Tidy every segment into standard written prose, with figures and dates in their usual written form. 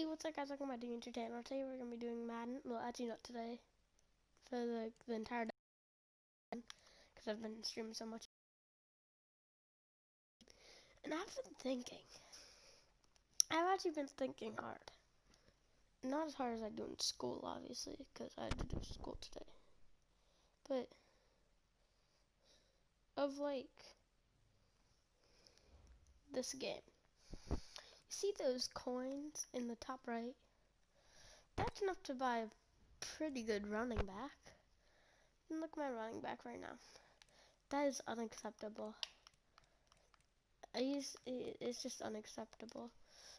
Hey, what's up guys, welcome back to YouTube channel. Today we're going to be doing Madden. Well, actually not today. For the entire day. Because I've been streaming so much. And I've actually been thinking hard. Not as hard as I do in school, obviously. Because I had to do school today. But, of like, this game. You see those coins in the top right? That's enough to buy a pretty good running back. And look at my running back right now. That is unacceptable. It's just unacceptable.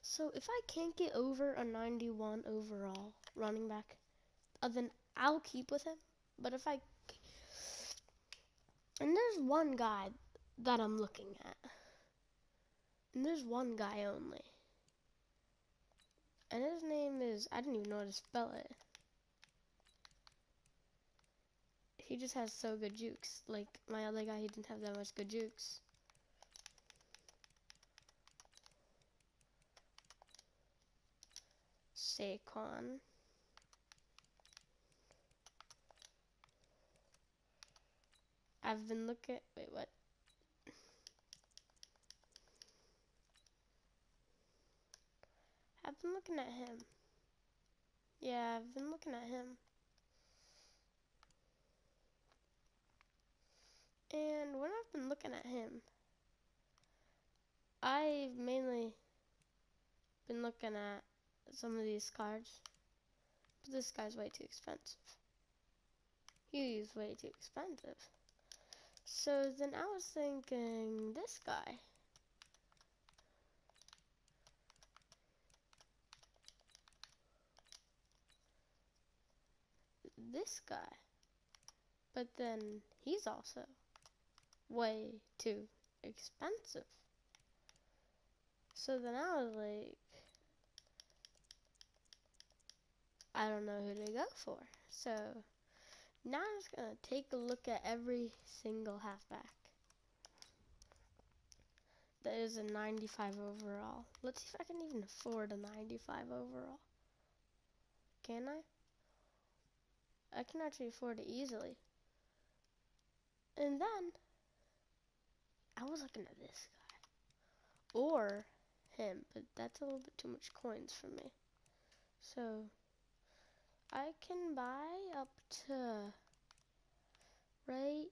So if I can't get over a 91 overall running back, then I'll keep with him. But if I, and there's one guy that I'm looking at, and there's one guy only, and his name is, I didn't even know how to spell it. He just has so good jukes. Like my other guy, he didn't have that much good jukes. Saquon. I've been looking, wait, what? I've been looking at him. Yeah, I've been looking at him. And when I've been looking at him, I've mainly been looking at some of these cards. But this guy's way too expensive. He's way too expensive. So then I was thinking this guy. This guy. But then he's also way too expensive. So then I was like, I don't know who to go for. So now I'm just going to take a look at every single halfback. That is a 95 overall. Let's see if I can even afford a 95 overall. Can I? I can actually afford it easily. And then, I was looking at this guy. Or him, but that's a little bit too much coins for me. So, I can buy up to right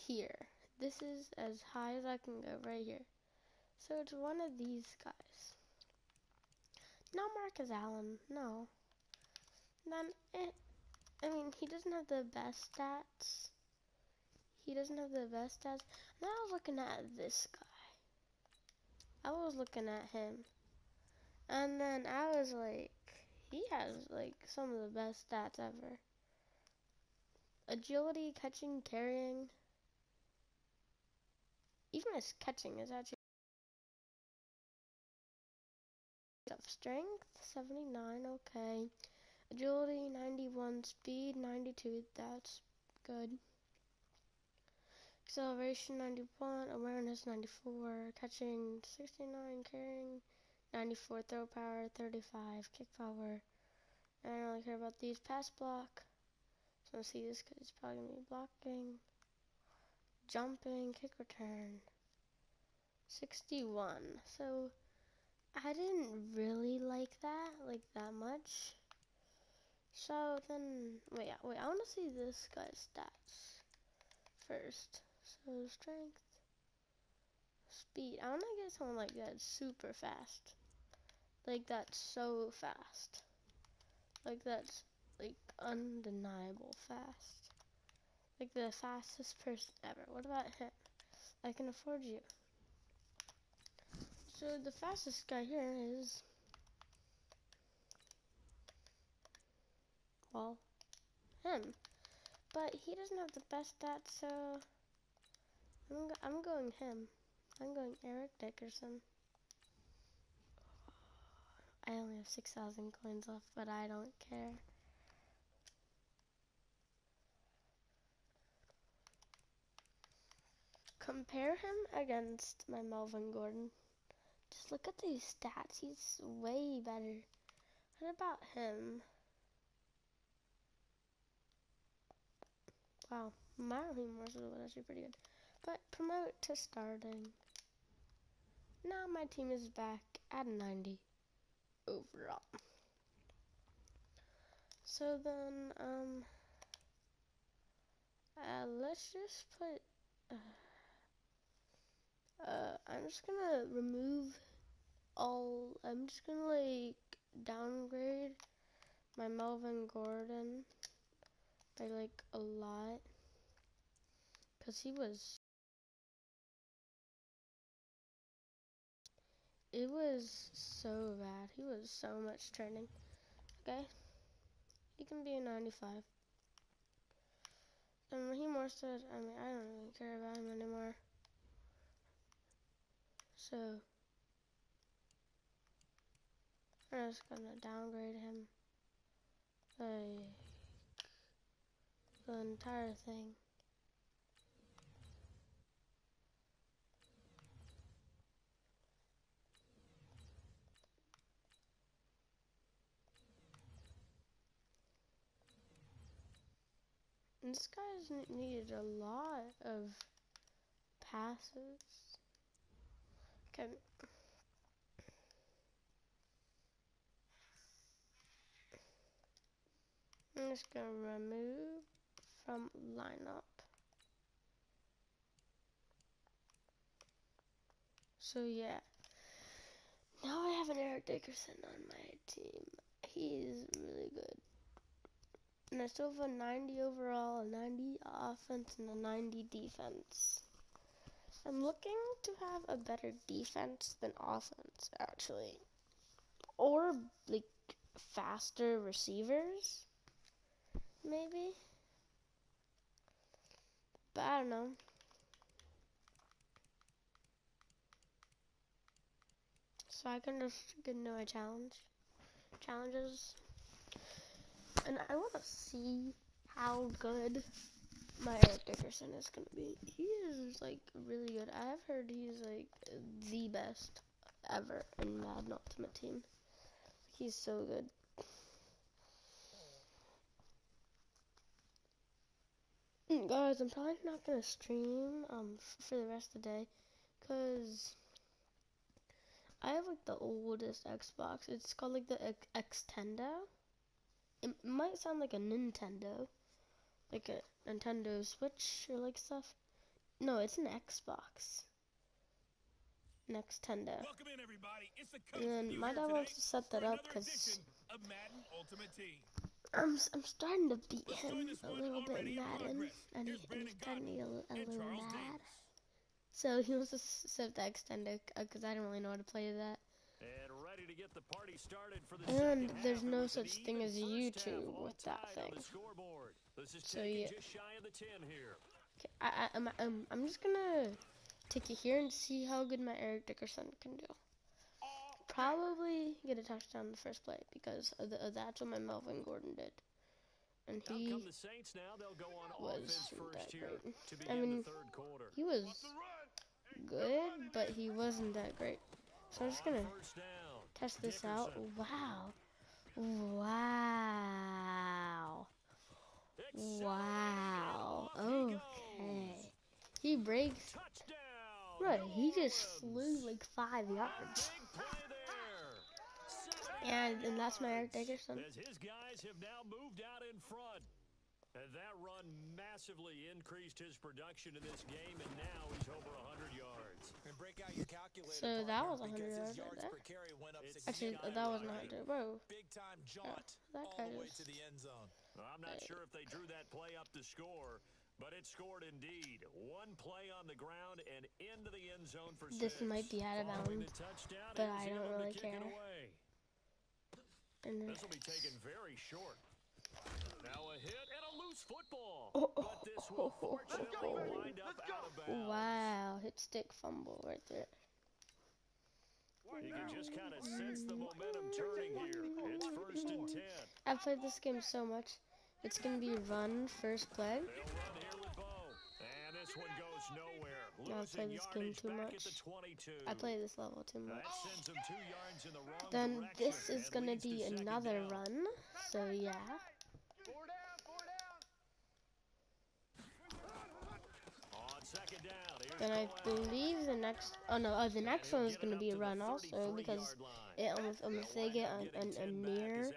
here. This is as high as I can go right here. So it's one of these guys. Not Marcus Allen, no. Then, I mean, he doesn't have the best stats. And then I was looking at this guy. I was looking at him. And then I was like, he has like some of the best stats ever. Agility, catching, carrying. Even his catching is actually tough. Strength, 79, okay. Agility, 91. Speed, 92. That's good. Acceleration, 91. Awareness, 94. Catching, 69. Carrying, 94. Throw power, 35. Kick power. I don't really care about these. Pass block. So I'll see this because it's probably going to be blocking. Jumping, kick return. 61. So I didn't really like that much. So then, wait, I want to see this guy's stats first. So strength, speed. I want to get someone like that super fast. Like that's so fast. Like that's like undeniable fast. Like the fastest person ever. What about him? I can afford you. So the fastest guy here is, well, him. But he doesn't have the best stats, so I'm going him. I'm going Eric Dickerson. I only have 6,000 coins left, but I don't care. Compare him against my Melvin Gordon. Just look at these stats. He's way better. What about him? Wow, my Morrison was actually pretty good. But promote to starting. Now my team is back at 90 overall. So then, let's just put, I'm just gonna remove I'm just gonna like downgrade my Melvin Gordon by like a lot, cause it was so bad. He was so much training. Okay, he can be a 95. And Raheem Morstead, I mean, I don't really care about him anymore. So I'm just gonna downgrade him, like the entire thing. And this guy's needed a lot of passes. Okay. I'm just gonna remove from lineup. So yeah. Now I have an Eric Dickerson on my team. He's really good. And I still have a 90 overall, a 90 offense, and a 90 defense. I'm looking to have a better defense than offense, actually. Or, like, faster receivers, maybe? But I don't know. So I can just get into my challenges. And I want to see how good my Eric Dickerson is going to be. He is, like, really good. I've heard he's, like, the best ever in Madden Ultimate Team. He's so good. Guys, I'm probably not going to stream for the rest of the day, because I have, like, the oldest Xbox. It's called, like, the Xtendo. It might sound like a Nintendo, like a Nintendo Switch or, like, stuff. No, it's an Xbox. Nintendo. Welcome in, everybody. It's the coach And then my dad wants to set that up because I'm starting to beat him a little bit in Madden, and he's starting to get a little mad. So he wants to set the extender because I don't really know how to play that. And ready to get the party started for the And there's no such thing as YouTube with that thing. So yeah. Okay, I'm just gonna take it here and see how good my Eric Dickerson can do. Probably get a touchdown in the first play because that's what my Melvin Gordon did. And he wasn't that great. I mean, he was good, but he wasn't that great. So I'm just gonna test this out. Wow. Wow. Wow. Okay. He breaks. Right, he just flew like 5 yards. And that's my Eric Dickerson. His guys have now moved out in front. And that run massively increased his production in this game, and now he's over 100 yards. And break out your calculator. So that was 100 yards right there. Actually, that wasn't 100. Whoa. Big time jaunt That all guy the way just... to the end zone. Well, I'm not sure if they drew that play up to score, but it scored indeed. One play on the ground and into the end zone for 6. This might be out of bounds, but I don't really care. And this will be taken very short. Now a hit and a loose football. Oh, but this will fortunately wind up out of bounds. wow, hit stick fumble right there. You can just kind of sense the momentum turning here. It's 1st and 10. I've played this game so much. It's going to be run first play. They'll run here with Bo. And this one goes nowhere. I Losing play this game yardage too back at the much. 22. I play this level too much. That sends him 2 yards in the wrong Then direction this is and gonna leads to be second another down. run. So yeah. On second down, here's Then I Cohen. believe the next, the next one is gonna be a run also because it almost they get a near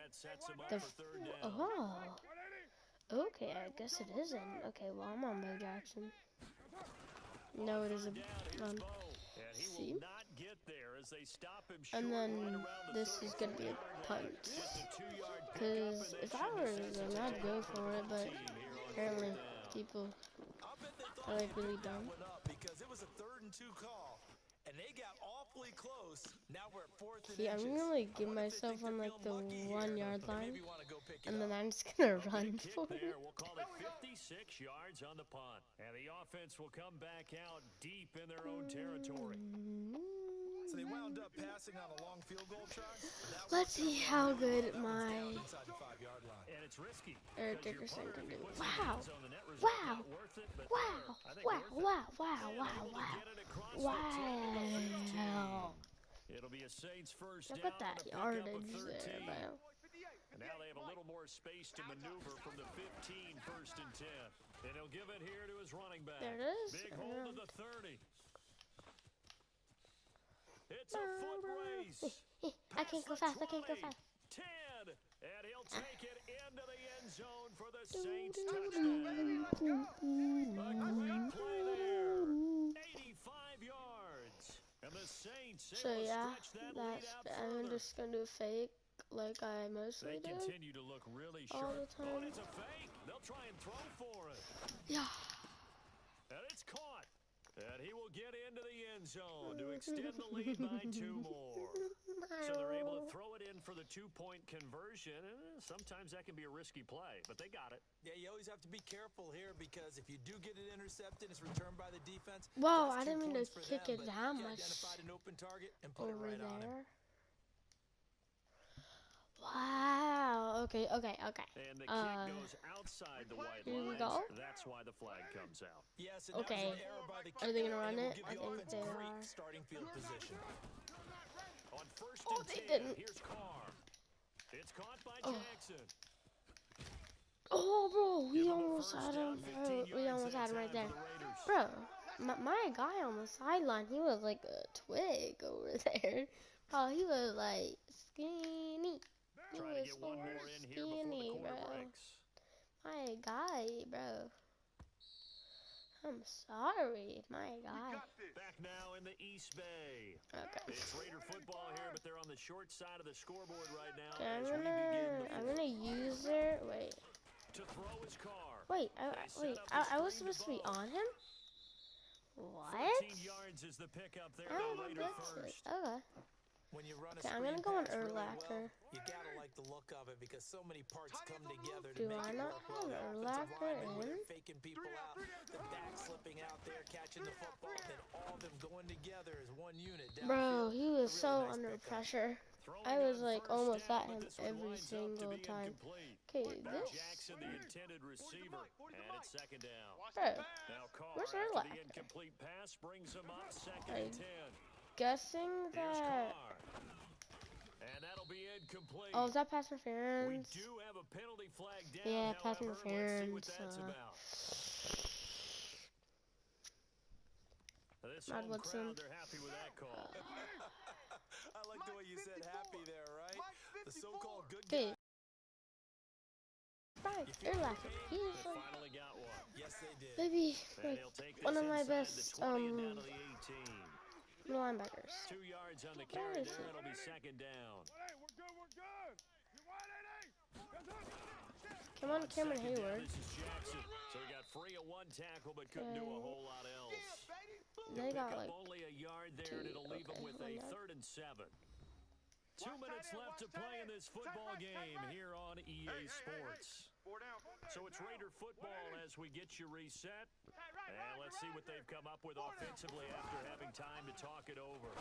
the. Oh. Okay, I guess it isn't. Okay, well I'm on Bo Jackson. No, it is a run. See? And then this is gonna be a punt. Cause if I were them, I'd go for it, but apparently people are like really dumb. Because it was a 3rd and 2 call, and they got awfully close. Now we're at 4th and See, I'm inches. gonna like give myself on like the 1 yard line, Maybe wanna go pick it and then up. I'm just gonna run for it. There, we'll call it 56 yards on the punt. And the offense will come back out deep in their own territory. So they wound up passing on a long field goal try. Let's see how good my Inside the 5-yard line. And it's risky. Eric Dickerson can do. Wow! Wow! Wow! Wow! Wow! Wow! Wow! Wow! It'll be a Saints first Look down at that to pick up a yardage 13. there, bro. And now they have a little more space to maneuver from the 15, 1st and 10. And he'll give it here to his running back. There it is. Big hold to the 30. It's a foot race. I can't go fast. I can't go fast. 10. And he'll take it into the end zone for the Saints touchdown. A great play there. 85 yards. And the Saints So yeah, stretch that lead out I'm further. just gonna do a fake like I mostly They do. continue to look really all sharp. the time. Oh, and it's a fake. They'll try and throw for it. Yeah. And it's caught. And he will get into the end zone to extend the lead by 2 more. So they're able to throw it in for the 2-point conversion. And sometimes that can be a risky play, but they got it. Yeah, you always have to be careful here because if you do get it intercepted, it's returned by the defense. Whoa, That's I 2 didn't mean to points for kick them, it but that he much identified an open target and put it over right on him. there. Wow. Okay. And the kick goes outside the white here we lines. go. That's why the flag comes out. Yes, and Okay. that was an error by the Are they gonna kicker, run and it? will give I the think offense they great are. starting field position. On 1st Oh, and they 10, didn't. here's Carr. It's caught by Oh. Jackson. Oh, bro, we Give him a almost first had down, him. 15 We yards almost that had him right time there. for the Raiders. Bro, my guy on the sideline, he was like a twig over there. Oh, he was like skinny. He Trying to was get so one more in here before the skinny, quarter bro. breaks. My guy, bro. I'm sorry, my guy. Back now in the East Bay. Okay. It's Raider football here, but they're on the short side of the scoreboard right now Okay, as we begin the I'm fourth. gonna use their wait. To throw his car. I was supposed to be on him. What? 14 yards is the pickup there. I don't The know Raider this. first. Okay. When you run a Okay, I'm screen gonna go on pass really Urlacher. well, you gotta like the look of it because so many parts come together to Do make I it not work well. have The offensive Urlacher linemen, where they're in? faking people out, the back slipping out there, catching the football, then all of them going together as one unit. Bro, downfield. he was A so really nice under pickup. pressure. Throwing I was on like first almost down, at but him this one every winds up to single be time. incomplete. Okay, Now this. Jackson, the intended receiver, and it's second down. Bro, Now Carr, where's after the Urlacher? incomplete pass, brings him up second I'm and 10. guessing Here's that. Carr. And that'll be incomplete. Oh, is that pass We interference? do have a penalty flag down, Yeah, pass however. Let's see what interference. that's about. This Matt home Woodson. crowd, they're happy with that call. I like the way you said happy there, right? The so-called good Okay. guy. Right, Urlacher. He They is like finally got one. Yes, they did. maybe And like he'll take this one of my inside best the 20 and down to the 18. linebackers. 2 yards on the Where carry is there. he? It'll be second down. Come on, Cameron Second down, Hayward. this is Jackson. So he got free of one tackle, but couldn't do a whole lot else. They Pick got up like only a yard there, and it'll leave him with a 3rd and 7. 2 minutes left to play in this football game here on EA Sports. So it's Raider football as we get you reset. And let's see what they've come up with offensively after having time to talk it over.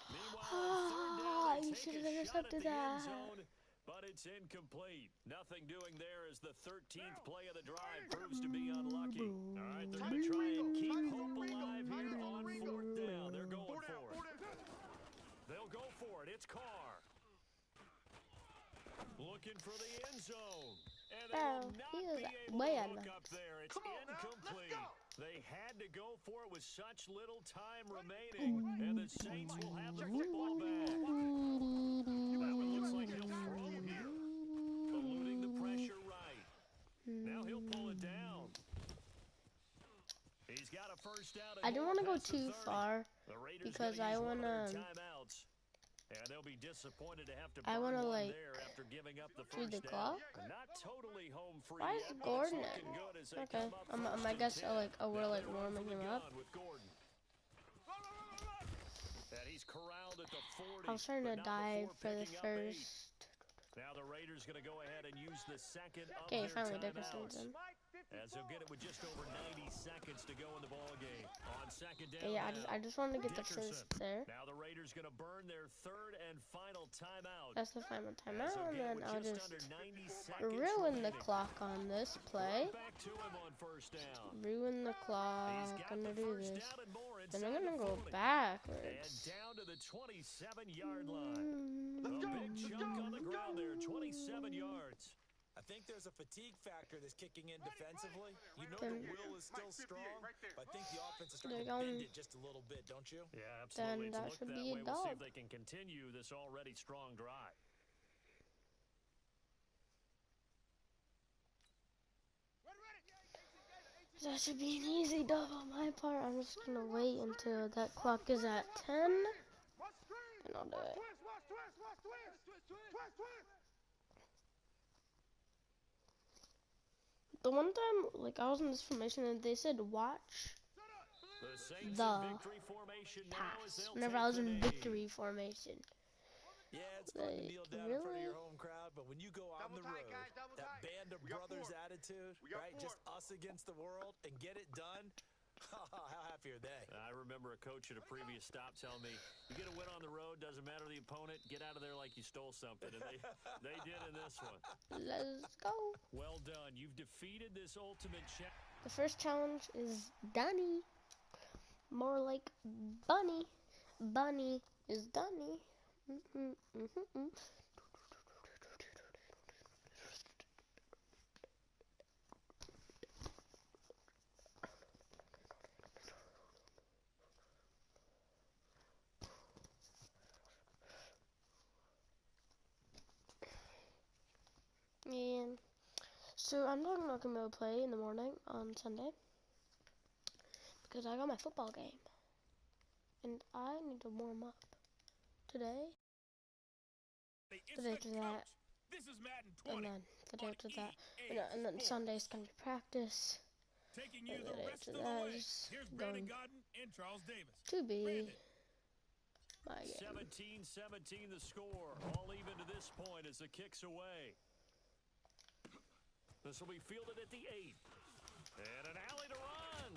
Meanwhile, on 3rd down, they You take should have a shot at intercepted the end that. zone. but it's incomplete. Nothing doing there as the 13th play of the drive proves to be unlucky. All right, they're going to try and keep hope alive here on 4th down. They're going for it. They'll go for it. It's Carr. Looking for the end zone. And they will not be able to hook up there. It's incomplete. They had to go for it with such little time remaining. And the Saints will have the football back. That one looks like he'll throw here. Eluding the pressure right. Now he'll pull it down. He's got a first down. I don't want to go too far because I want to. And they'll be disappointed to have to I want to burn one like there after giving up the do first the down. clock. Not totally home free. Why is yet, Gordon but at? it's looking good as they Okay, come up I guess we're like Now warming him up. with Gordon. And he's corralled at the 40. I was trying to but not dive before for the picking up 8. first. Now the Raiders going to go ahead and use the second of Okay, their finally timeouts. Dickerson's in. As he'll get it with just over 90 seconds to go in the ball game. On second down. Yeah, now, I just wanted to get the Dickerson. first there. Now the Raiders going to burn their third and final timeout. That's the final timeout, As and they'll then get I'll with just under 90 seconds ruin the remaining. clock on this play. Right back to him on first down. Ruin the He's clock. got Gonna the do first this. down and more Then I'm inside gonna the go 40. And backwards. down to the 27-yard line. A big chunk on the ground there, 27 yards. I think there's a fatigue factor that's kicking in defensively. You know the will is still strong, but I think the offense is starting to bend it just a little bit, don't you? Yeah, absolutely. Then that It's should looked that be a way. We'll see if dog. they can continue this already strong drive. That should be an easy dub on my part. I'm just gonna wait until that clock is at 10, and I'll do it. The one time, like, I was in this formation and they said watch The Saints the in victory formation now as pass. they'll Whenever take I was the in knee. victory formation. Yeah, it's fun to Like, kneel down in front of really? your home crowd, but when you go on the road, that band of brothers attitude, right, just us against the world, and get it done, how happy are they? I remember a coach at a previous stop telling me, you get a win on the road, doesn't matter the opponent, get out of there like you stole something. And they did in this one. Let's go. Well done. You've defeated this ultimate challenge. The first challenge is Dunny. More like Bunny. Bunny is Dunny. And so I'm not gonna be able to play in the morning on Sunday because I got my football game, and I need to warm up today. The day after that, This is Madden and 20. then the day after that, and then Sunday's gonna be practice. Taking you And the the day rest after of the that way. is Here's going Brandon Godden and Charles Davis. to be Brandon. my game. 17-17 the score. All even to this point as the kick's away. This will be fielded at the 8. And an alley to run.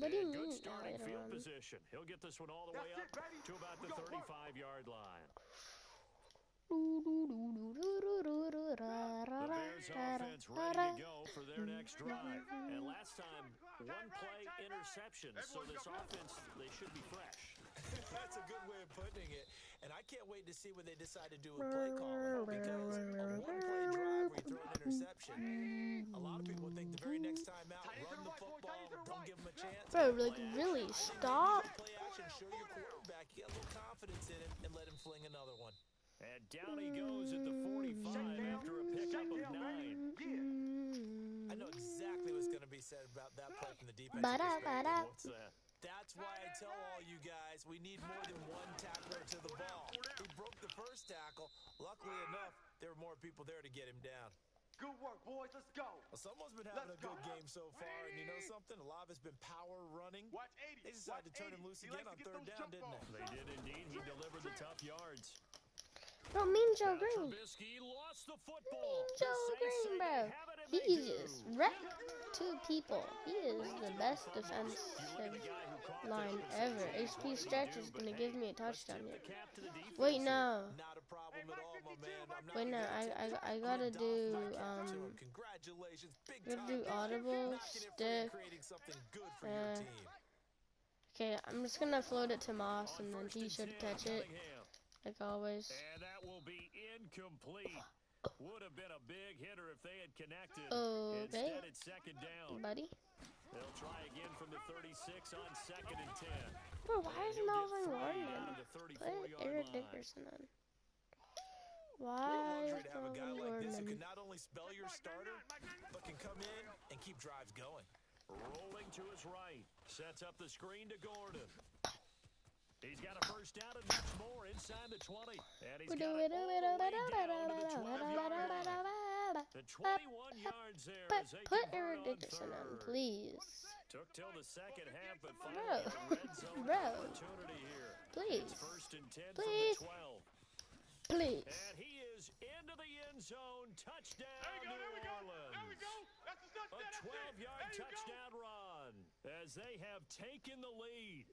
What do you And good mean starting later field on? position. He'll get this one all the way up to about the 35-yard line. The Bears offense ready to go for their next drive. And last time, one play interception. So this offense, they should be fresh. That's a good way of putting it. And I can't wait to see what they decide to do with play calling. Because a one-play drive where you throw an interception, a lot of people think the very next time out, run the football, don't give them a chance. Bro, like, really, stop. Play action, show your quarterback, get a little confidence in him, and let him fling another one. And down he goes at the 45 after a pickup of 9. I know exactly what's going to be said about that play from the defensive Ba-da, perspective. ba-da. What's that? That's why I tell all you guys, we need more than one tackler to the ball. He broke the first tackle. Luckily enough, there were more people there to get him down. Good work, boys. Let's go. Well, someone's been having a good game so far, and you know something? A lot of it's been power running. Watch 80. They decided to turn him loose again on third down, didn't they? They did indeed. He delivered the tough yards. Bro, Mean Joe Now Green. Trubisky lost the football. Mean The Joe Saints Green, say bro. they have it and He they do. just wrecked 2 people. He is the best defensive line ever. HP Stretch is gonna give me a touchdown here. The cap to the defense. Wait, no. Not a problem at all, my man. I'm not Wait, no, gonna take it. I Good gotta Dolphin do, back out to him. Congratulations, big gotta time do play. audible, Knocking it free stick. and creating something good for your team. Okay, I'm just gonna float it to Moss, On and then first he and should 10, catch it, Cunningham. like always. And that will be incomplete. Would have been a big hitter if they had connected. Okay, Instead, it's second down. buddy. They'll try again from the 36 on second and 10. Bro, why And is he'll get Melvin free Gordon? out of the Put 34-yard Eric line. Dickerson in. What a Why luxury is to have a guy Melvin like this who Gordon? can not only spell your starter, but can come in and keep drives going. Rolling to his right. Sets up the screen to Gordon. He's got a first down and much more inside the 20. And he's got it all the way down to the 12-yard line. The 21 yards there as they Put convert Eric on Dickerson in, third. please. Took till the second half, but Bro, finally a red zone bro, opportunity here. please, It's first and 10 please, from the 12. please. And he is into the end zone. Touchdown, New Orleans. There we go. That's the touchdown. A 12-yard touchdown run as they have taken the lead.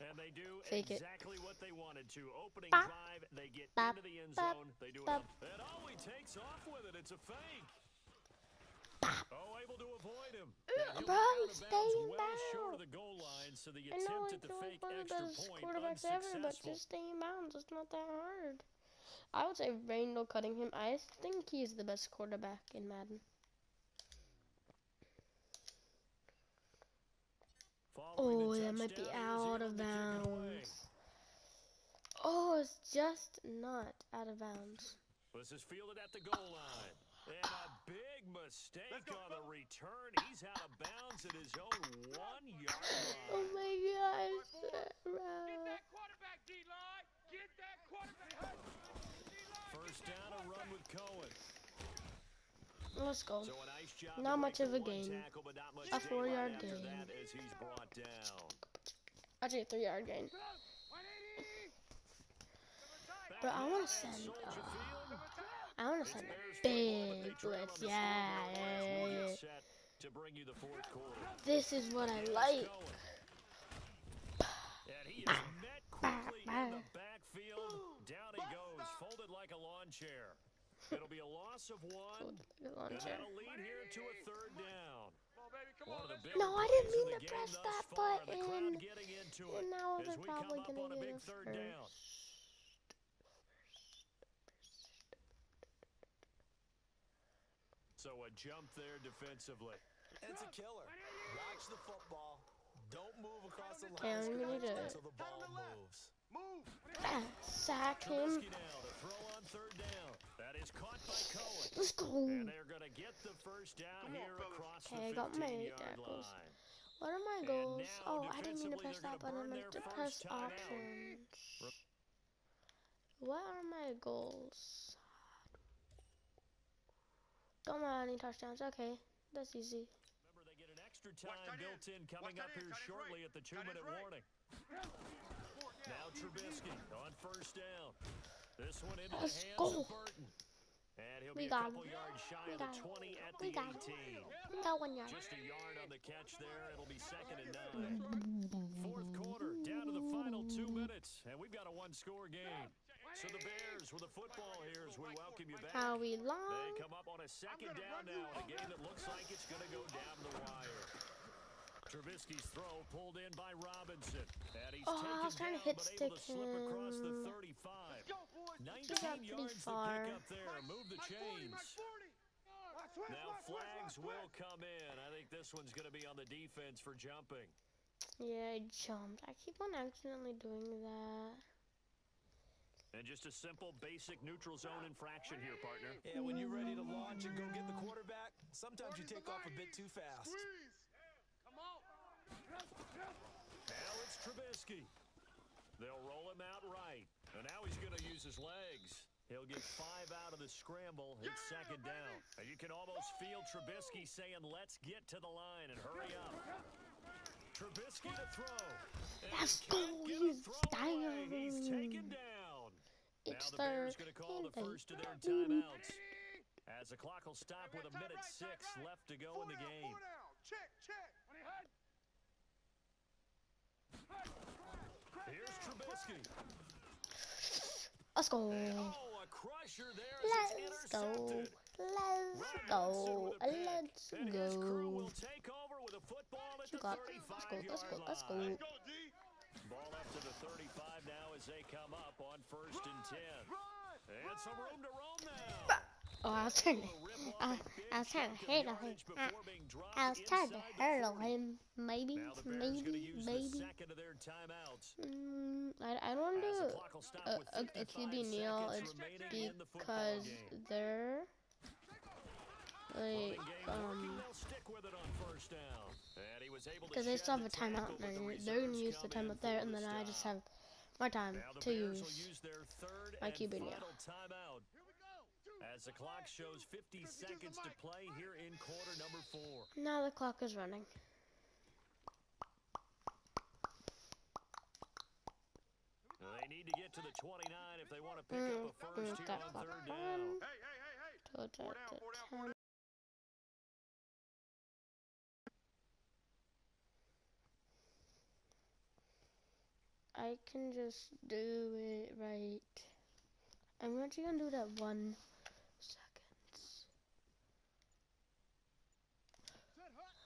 And they do Fake it. exactly what they wanted to. Opening Bop. drive, they get Bop. into the end Bop. zone. They do it Bop. on. And oh, he takes off with it. It's a fake. Oh, able to avoid him. And he'll Bro, be out of stay bounds well down. short of the goal line, so the I know, attempt like, at the you're like fake one of the extra best point quarterbacks ever, but unsuccessful. just stay in bounds. It's not that hard. I would say Randall Cunningham. I think he's the best quarterback in Madden. Following Oh, the that might be touchdown, he was out able of to kick it away. bounds. Oh, it's just not out of bounds. This is fielded at the goal line. And a big mistake on the return. He's out of bounds at his own 1-yard Oh line. my gosh, Get bro. that quarterback, D-line. Get that quarterback. First down, a run with Cohen. Let's go. So a nice job Not to much break of the a one gain. tackle, but not much A daylight 4-yard after gain. that as he's brought down. Actually, a 3-yard gain. 180. But I want to Back send. at Soldier Field. I want to It's send a Bears football, but they big trail on blitz. the Yeah, scoreboard as yeah, we yeah. get set to bring you the fourth quarter. This is what I Here's like. Cohen. And he is met quickly in the backfield. Down he goes, folded like a lawn chair. It'll be a loss of one, and that'll lead here to a third down. One of the bigger No, I didn't plays in mean the to game press thus that far, and the button. crowd getting into it And now as they're we probably come up gonna on a get big it third first. down. So a jump there defensively. It's a killer. Watch the football. Don't move across the Okay, line I'm gonna of do scrimmage it. until the ball moves. Move. Sack him. Trubisky now to throw on third down. That is caught by Cohen. Let's go. And they're going to get the first down here across the Okay, I got my 15-yard tackles. line. What are my And goals? now Oh, I didn't mean to defensively, press they're that gonna button. I burn meant their to press first timeout. options. What are my goals? Don't want any touchdowns. Okay, that's easy. Remember, they get an extra time built in coming up here shortly at the 2-minute warning. Now Trubisky on first down. This one into the Let's hands go. of Burton. And he'll We be a got couple him. yards shy We of the got him. 20 at We the got him. 18. We got 1 yard. Just a yard on the catch there. It'll be second and 9. Fourth quarter, down to the final 2 minutes, and we've got a one-score game. So the Bears with the football here as we welcome you back. How we They long? come up on a second down now in a game that looks like it's going to go down the wire. Trubisky's throw pulled in by Robinson. And he's Oh, I was taken trying to down, hit but able stick to slip across the him. 35. Go, boys. 19 got pretty yards to far. pick up there. Move the chains. Now flags will come in. I think this one's going to be on the defense for jumping. Yeah, I jumped. I keep on accidentally doing that. And just a simple, basic neutral zone infraction here, partner. Yeah, when you're ready to launch and go get the quarterback, sometimes you take off a bit too fast. Come on. Now it's Trubisky. They'll roll him out right. And now he's going to use his legs. He'll get 5 out of the scramble. It's second down. And you can almost feel Trubisky saying, let's get to the line and hurry up. Trubisky to throw. And Let's he go. can't get a He's throw away. He's down. taken down. It's Now the Bears going to call the first of their timeouts. As the clock will stop with 1:06 left to go in the game. Check. Here's Trubisky. Let's go. And, a crusher there as it's Let's go. intercepted. Let's go. Let's And his crew go. will take over with a football at You the got. 35-yard line. Let's go. Ball up to the 35 now as they come up on 1st and 10. And some room to roam now. Oh, I was trying to hit him. I was trying to hurdle him. Maybe. Now the Bears going to use the second of their timeouts. I don't want to do a QB kneel. It's because they're like because they still have a timeout and they're gonna use the timeout there, and then I just have my time to use my QB kneel. As the clock shows 50 seconds to play here in quarter number 4. Now the clock is running. They need to get to the 29 if they want to pick up a first here on 3rd down. I can just do it right. I'm actually gonna do that 1 second.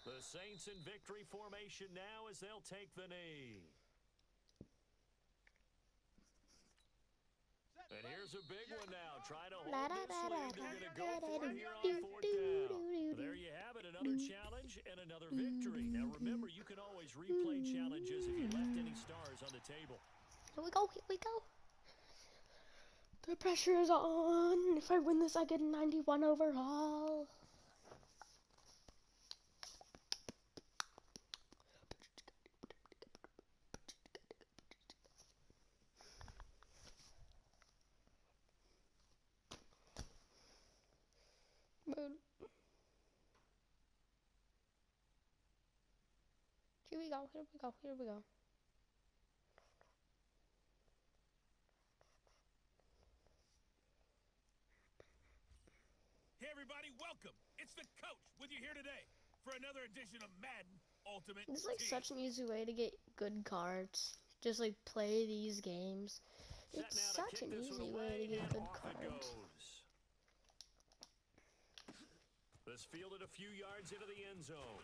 The Saints in victory formation now as they'll take the knee. And here's a big one now. Trying to hold this lead. They're going to go for it here on 4th down. There you have it. Another challenge and another victory. Now remember, you can always replay challenges if you left any stars on the table. Here we go. Here we go. The pressure is on. If I win this, I get 91 overall. Here we go, here we go, here we go. Hey everybody, welcome. It's the coach with you here today for another edition of Madden Ultimate It's like Team. such an ezy way to get good cards. Just like play these games. It's such an easy way to get good cards. This fielded a few yards into the end zone.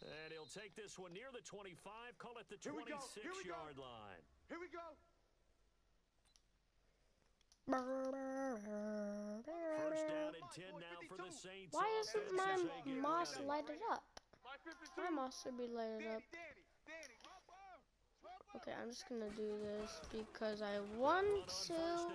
And he'll take this one near the 25, call it the 26-yard line. Here we go. First down and 10 now for the Saints. Why isn't my moss lighted up? My moss should be lighted up. Okay, I'm just gonna do this because I want to.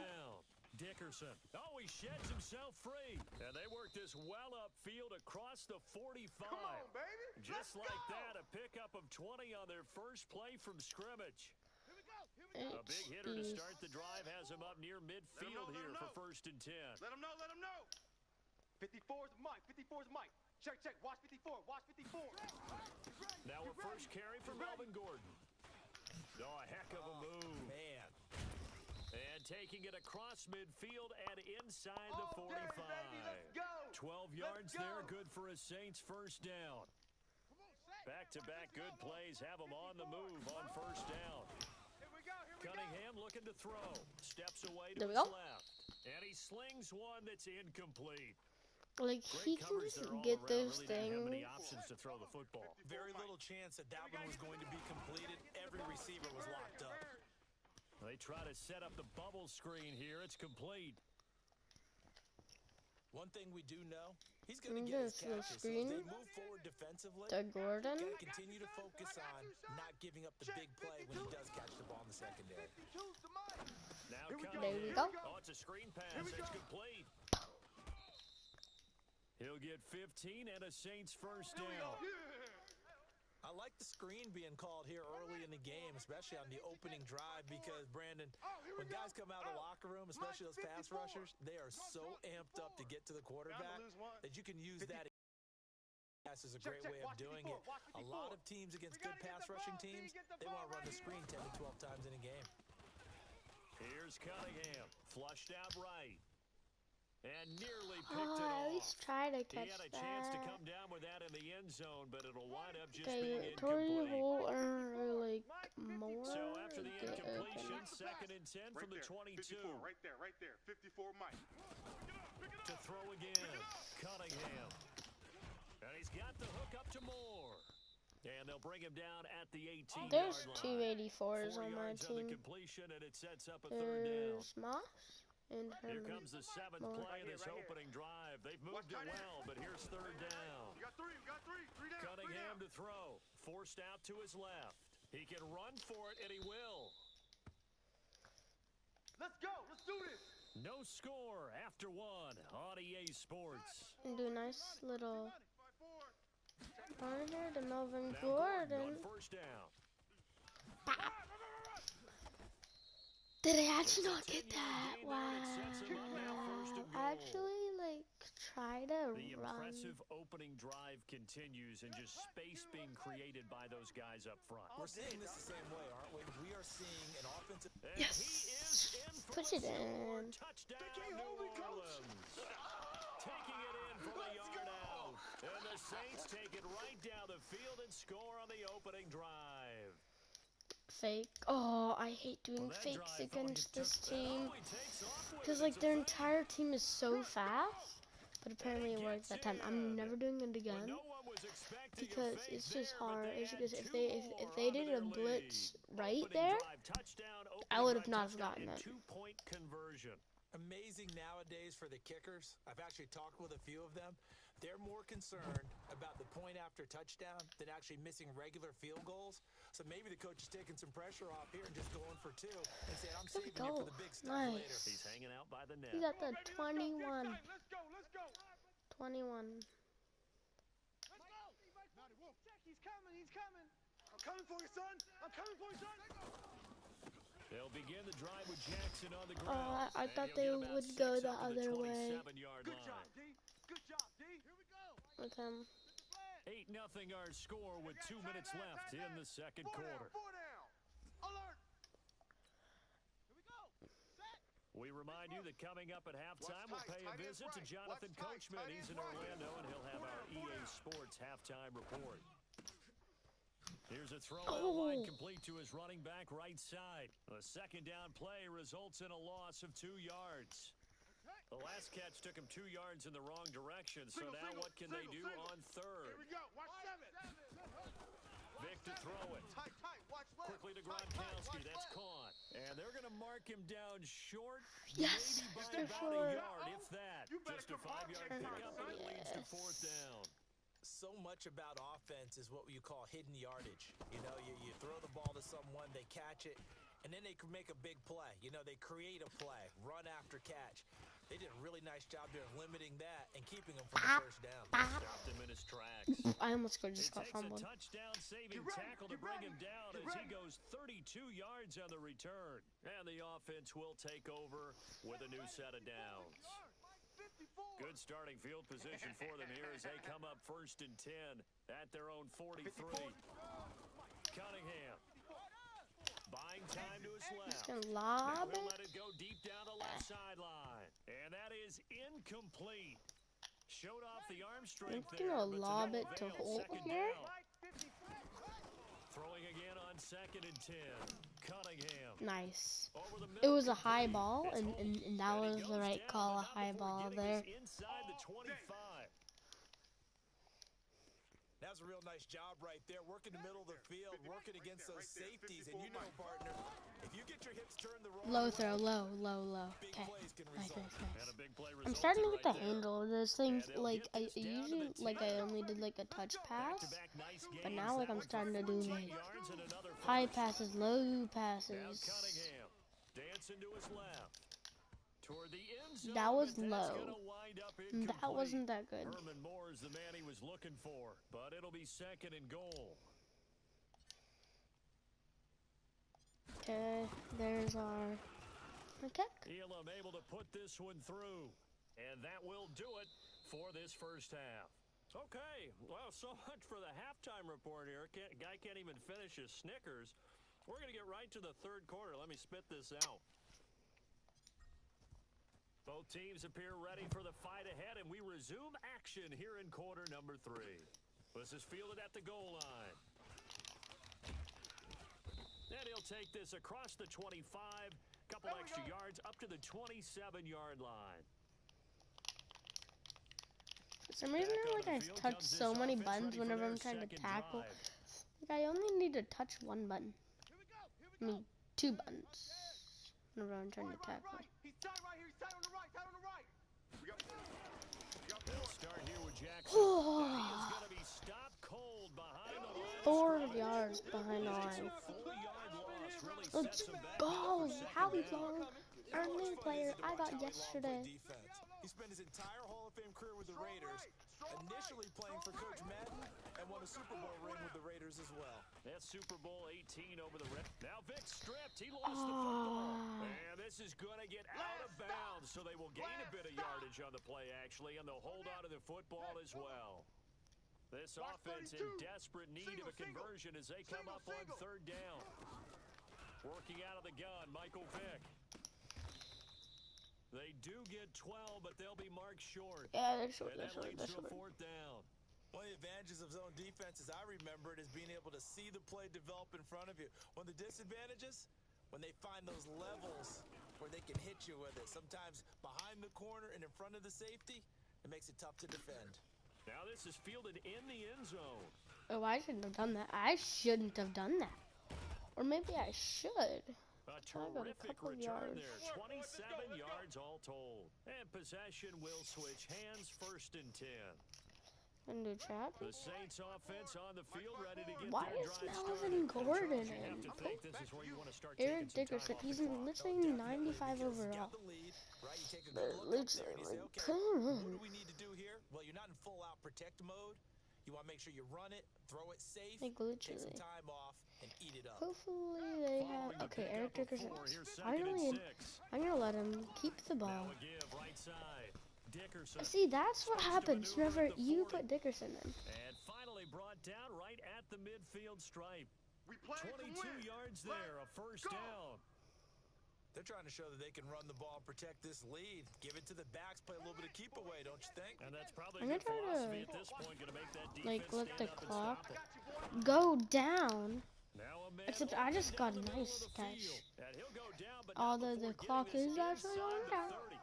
Dickerson. Oh, he sheds himself free. And they work this well upfield across the 45. Come on, baby. Just like that, a pickup of 20 on their first play from scrimmage. Here we go. A big hitter to start the drive has him up near midfield here for 1st and 10. Let him know, let him know. 54 is Mike, 54 is Mike. Check, check, watch 54, watch 54. Now a first carry for Melvin Gordon. Oh, a heck of a move. Man. And taking it across midfield and inside the 45. Baby, let's go. 12 yards there, good for a Saints first down. Back-to-back good plays have them on the move on first down. Here we go, Cunningham looking to throw. Steps away to There we his go. left. And he slings one that's incomplete. Like, he can just get those things. Have many options to throw the football. Very little chance that that one was going to be completed. Every receiver was locked up. They try to set up the bubble screen here. It's complete. One thing we do know, he's going to get his catches. So if they move forward defensively, To Gordon. got to continue to focus on not giving up the big play when he does catch the ball in the secondary. Now There we go. Oh, it's a screen pass. It's complete. He'll get 15 and a Saints first down. I like the screen being called here early in the game, especially on the opening drive, because, Brandon, when guys come out of the locker room, especially those pass rushers, they are so amped up to get to the quarterback that you can use that. Pass is a great way of doing it. A lot of teams against good pass rushing teams, they want to run the screen 10 to 12 times in a game. Here's Cunningham, flushed out right. And nearly picked Oh, it at off. least try to He catch had a chance to that. come down with that in the end zone, but it'll wind up just Okay, being Tori incomplete. will earn like more. So after the Get incompletion, open. 2nd and 10 from the 22. 54, right there. 54, Mike. To throw again, Cunningham. And he's got the hook up to Moore. And they'll bring him down at the 18-yard There's line. 284s 4 on my yards on the team. completion, and it sets up a 3rd down. There's Moss and Here Herman. comes the 7th Moore. play of this opening drive. They've moved it well, but here's 3rd down. You got three. Three down. Cunningham to throw. Forced out to his left. He can run for it, and he will. Let's go. Let's do this. No score after 1 on EA Sports. And do a nice little corner to Melvin Now Gordon Gordon. on 1st down. Did I actually It's a not get 10-yard that? gain there, Wow. and it sets him up now 1st and goal. Actually, like, try to The run. impressive opening drive continues, and just space being created by those guys up front. We're seeing this the same way, aren't we? We are seeing an offensive... And Yes. he is in for Push a it score. in. Touchdown, New Orleans. Taking it in from a yard out. And the Saints take it right down the field and score on the opening drive. Fake. Oh, I hate doing Well, that fakes drive felt like against it this took- team. Oh, he takes off with Because, it. like, It's a their fake. entire team is so fast. But apparently it worked that time. I'm never doing it Well, again. no one was expecting a Because fake it's just there, but hard. they It's add because if 2 they more did onto a their blitz lead. right Opening there, drive touchdown, I opening would have drive not touchdown, gotten and it. 2-point conversion. Amazing nowadays for the kickers. I've actually talked with a few of them. They're more concerned about the point after touchdown than actually missing regular field goals. So maybe the coach is taking some pressure off here and just going for 2 and saying, I'm saving it for the big stuff later. Nice. He's hanging out by the net. He's at the 21. Let's go. 21. He's coming. I'm coming for you, son. They'll begin the drive with Jackson on the Oh, ground. I And thought he'll they get about would 6 go the up to other way 27-yard Good line. job, D. Good job, D. Here we go. with him. 8-0 our score with 2 minutes left in the second quarter. Four down. Alert. We remind you that coming up at halftime, we'll pay a visit to Jonathan Coachman. He's in Orlando, and he'll have our EA Sports halftime report. Here's a throw out line complete to his running back right side. A 2nd down play results in a loss of 2 yards. The last catch took him 2 yards in the wrong direction, so now what can they do on 3rd? Here we go. Watch 7. Vic to throw it. Tight. Watch left. Quickly to Gronkowski. That's caught. And they're going to mark him down short, Yes, maybe by they're about short. a yard, if that. Just a 5-yard pickup, and it leads to 4th down. So much about offense is what you call hidden yardage. You know, you throw the ball to someone, they catch it, and then they can make a big play. You know, they create a play, run after catch. They did a really nice job there limiting that and keeping them from the 1st down. Stopped him in his tracks. I almost It just got takes a fumbled. touchdown-saving tackle to bring him down as he goes 32 yards on the return. And the offense will take over with a new set of downs. Good starting field position for them here as they come up 1st and 10 at their own 43. Cunningham. Buying time to his left. Gonna Now lob he'll it. let it go deep down the left sideline. And that is incomplete. Showed off the arm strength Think there, gonna but lob no it to avail. Holt 2nd here? down. Throwing again on 2nd and 10. Cunningham. Nice. Over the It middle, was a high complete. ball, It's and Holt. that And he was the goes right down, call, but a not high before ball getting there. us inside the 25. That was a real nice job right there, working the middle of the field, working against those safeties. And you know, partner, if you get your hips turned the wrong Low way, throw, low. big Okay. plays can Nice, result. nice. And a big play I'm starting to resulted get the right there. handle of those things. And they'll Like, get I this down to usually, the like, 10. I only did, like, a touch pass. Back-to-back nice But gains. now, like, I'm That starting to do, 14 like, yards and another high first. passes, low Now passes. Cunningham dancing to his left. Toward the end zone, That was but that's low. gonna wind up That incomplete. wasn't that good. Herman Moore is the man he was looking for, but it'll be 2nd and goal. Okay, there's our kick. Elam able to put this one through, and that will do it for this first half. Okay, well, so much for the halftime report here. Guy can't even finish his Snickers. We're going to get right to the 3rd quarter. Let me spit this out. Both teams appear ready for the fight ahead, and we resume action here in quarter number 3. This is fielded at the goal line. And he'll take this across the 25, couple extra yards up to the 27-yard line. For some reason, I touch so many buttons whenever I'm trying to tackle. Like, I only need to touch one button. I mean, 2 buttons whenever I'm trying to tackle. He's tied right here. He's tied on the right. Tied on the right. They'll start here with Jackson. He is going to be stopped cold behind the line. 4 yards behind the line. Let's go! Howie Long, our new player I got yesterday. He spent his entire Hall of Fame career with the Raiders, initially playing for Coach Madden, and won a Super Bowl ring with the Raiders as well. That's Super Bowl 18 over the Raiders. Now Vic stripped. He lost the football. And this is going to get out of bounds, so they will gain a bit of yardage on the play, actually, and they'll hold on to the football as well. This offense in desperate need of a conversion as they come up on 3rd down. Working out of the gun, Michael Vick. They do get 12, but they'll be marked short. Yeah, they're short. And that leads to a 4th down. One of the advantages of zone defense, as I remember it, is being able to see the play develop in front of you. One of the disadvantages, when they find those levels where they can hit you with it. Sometimes behind the corner and in front of the safety, it makes it tough to defend. Now this is fielded in the end zone. Oh, I shouldn't have done that. I shouldn't have done that. Or maybe I should. A terrific return there. 27 yards all told. And possession will switch hands, 1st and 10. And do trap. The Saints offense on the field ready to get Why their is drive Melvin started. Gordon You have in? to think this is where you want to start Eric taking some Dickerson, time he's off the clock. missing 95 overall. But Luke's like, come What do on. we need to do here? Well, you're not in full-out protect mode. You want to make sure you run it, throw it safe, Like, take some literally. time off, and eat it up. Hopefully they have. Okay, Eric Dickerson. Here's 2nd and Finally, 6. I'm gonna let him keep the ball. Now a give right side. Dickerson. See, that's what happens whenever you put Dickerson in. And finally brought down right at the midfield stripe. We play 22 yards there, a 1st down. They're trying to show that they can run the ball and protect this lead. Give it to the backs, play a little bit of keep away, don't you think? And that's probably I'm good gonna try philosophy to, at this point. Going to make that defense like, let stand the up and clock stop them. go down. Now a man Except I just open got down a the middle nice of the catch. field. And he'll go down, but Although not the before clock getting is this actually inside going the down. 30.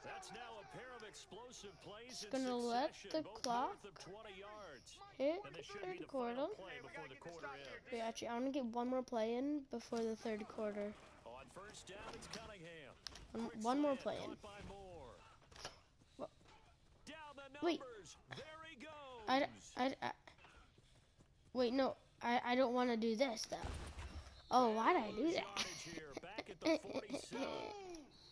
That's now a pair of explosive plays in Gonna let succession, the both clock north of 20 yards. hit And the this should be 3rd the quarter. final play before the quarter ends. Wait, actually, I want to get one more play in before the 3rd quarter. On 1st down, it's Cunningham. One more play in. Caught by Moore. What? Down the Wait. numbers. There he goes. Wait, no, I don't want to do this though. Oh, why did I do that? Yardage here, back at the 47.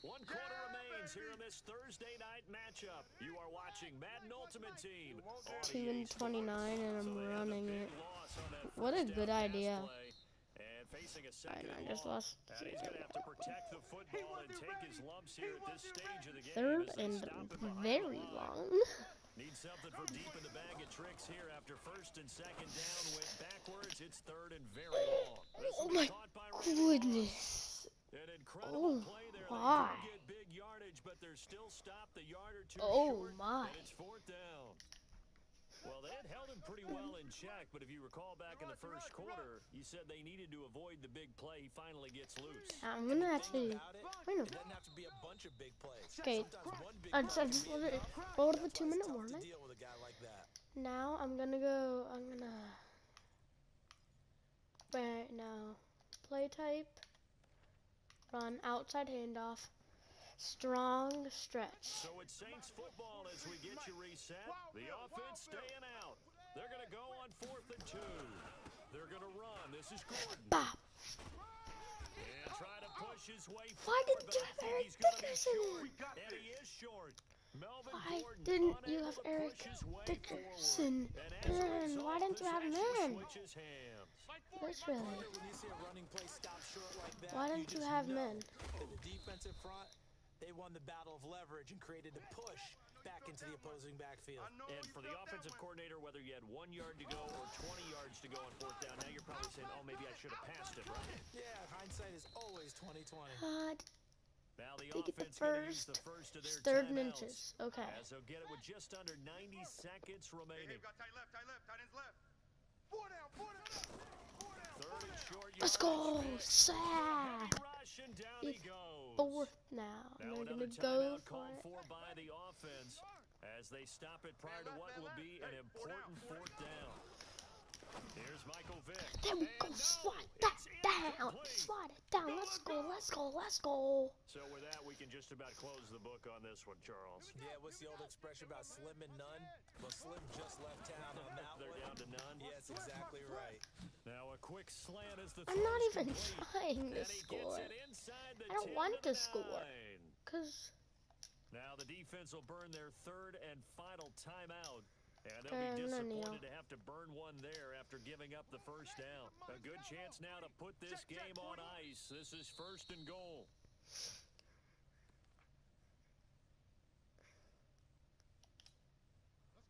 1 quarter remains here in this Thursday night matchup. You are watching Madden Ultimate Team. 2 and 29, and I'm So they had running big it. loss on that What a 1st good down pass idea. play. And facing a second I and just long. lost. And he's going to have to protect the football and take his lumps here at this stage of the game. 3rd as they and stop him behind the very line. long. Need something from deep in the bag of tricks here after 1st and 2nd down. Went backwards. It's 3rd and very long. This Oh was my caught by Randy goodness. Moss. An incredible Oh, play there. why? They do get big yardage, but they're still stopped the yard or two Oh short. my. And it's 4th down. Well, they had held him pretty well in check, but if you recall back in the 1st quarter, you said they needed to avoid the big play. He finally gets loose. I'm gonna actually. Wait a It minute. doesn't have to be a bunch of big plays. Okay, Sometimes one big I play just can be let it enough. roll to the That's why 2-minute it's tough to warning. deal with a guy like that. Now I'm gonna go. I'm gonna. Right now, play type. Run outside handoff. Strong stretch. So it's Saints football as we get you reset. The offense staying out. They're going to go on 4th and 2. They're going to run. This is Gordon. Bop. And try to push his way Why forward, didn't but you I have think Eric he's gonna be Dickerson? short. And he is short. Melvin Why Gordon didn't you unable have to Eric push his way Dickerson? forward. And as a Man, result, why didn't you have possession men? switches hands. This really. When you see a running play stop short like that, Why didn't you just have know men? that the defensive front, they won the battle of leverage and created a push back into the opposing backfield. And for the offensive coordinator, whether you had 1 yard to go or 20 yards to go on 4th down, now you're probably saying, oh, maybe I should have passed it, right? Yeah, hindsight is always 20/20. God. Now the They get the offense going to use the first. first of It's their third and timeouts. inches. Okay. As they'll get it with just under 90 seconds remaining. Got tight left, tight ends left. Four down, four down. Third and short Let's yardage go. fit. Sad. Heavy rush and down he It's goes. fourth now. Now They're another gonna go timeout for called it. for by the offense as they stop it prior to what will be an important fourth down. Here's Michael Vick. There we go. Slide that down. Slide it down. Let's go. Let's go. Let's go. So with that, we can just about close the book on this one, Charles. Yeah, what's the old expression about slim and none? Well, Slim just left town on that They're one. down to none. Yes, exactly right. Now a quick slant as the I'm not throw's even complete. trying to And he gets score. it inside the I don't 10 want to to the score. 9. Cause Now the defense will burn their third and final timeout. And they'll Okay, be I'm gonna kneel. disappointed to have to burn one there after giving up the first down. A good chance now to put this game on ice. This is first and goal.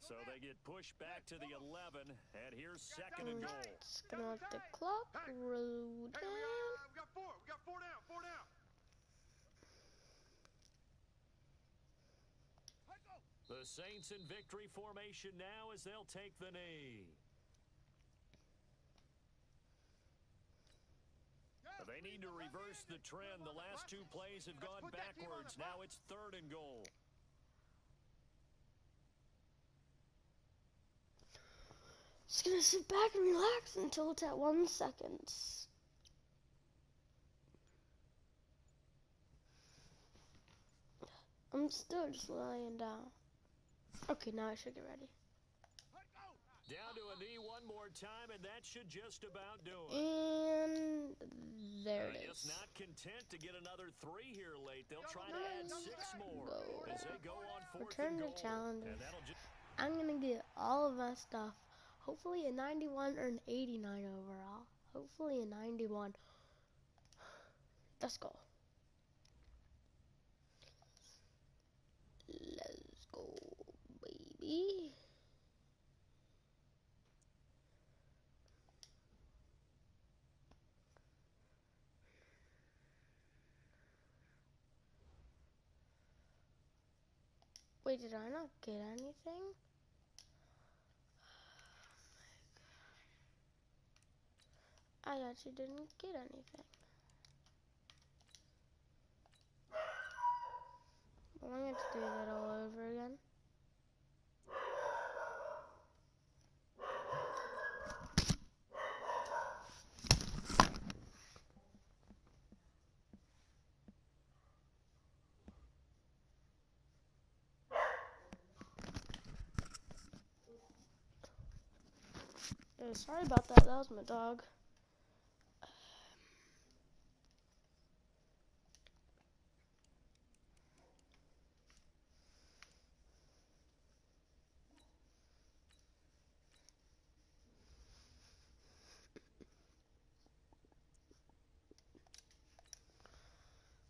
So they get pushed back to the 11, and here's second and goal. it's gonna let the clock roll Hey, down. we got four. We got four down, four down. The Saints in victory formation now as they'll take the knee. They need to reverse the trend. The last two plays have gone backwards. Now it's third and goal. Just gonna sit back and relax until it's at 1 second. I'm still just lying down. Okay, now I should get ready. Down to a knee one more time, and that should just about do it. And there it Just is. not content to get another 3 here late. They'll try to add 6 more as they go on fourth Return and to goal. challenger. And that'll just I'm gonna get all of my stuff. Hopefully a 91 or an 89 overall. Hopefully a 91. Let's go. Let's go, baby. Wait, did I not get anything? I actually didn't get anything. I'm gonna have to do that all over again. Sorry about that. That was my dog.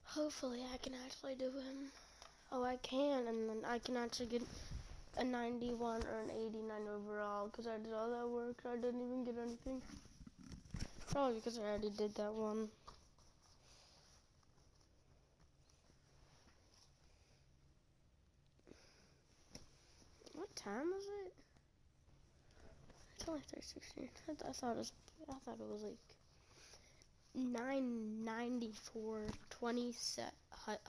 Hopefully I can actually do him. Oh, I can, and then I can actually get a 91 or an 89 overall, because I did all that work. I didn't even get anything. Probably because I already did that one. What time is it? It's only 3:16. I thought it was like 9:94:20 set. Hut.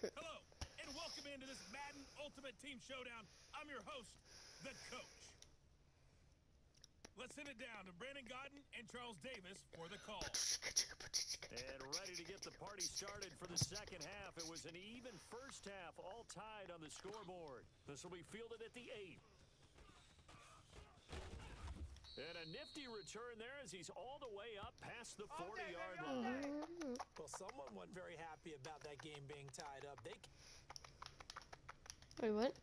Hello, and welcome into this Madden Ultimate Team Showdown. I'm your host, the Coach. Let's send it down to Brandon Godden and Charles Davis for the call. And ready to get the party started for the second half. It was an even first half, all tied on the scoreboard. This will be fielded at the 8. And a nifty return there as he's all the way up past the 40-yard line. Well, someone wasn't very happy about that game being tied up. They Wait, what?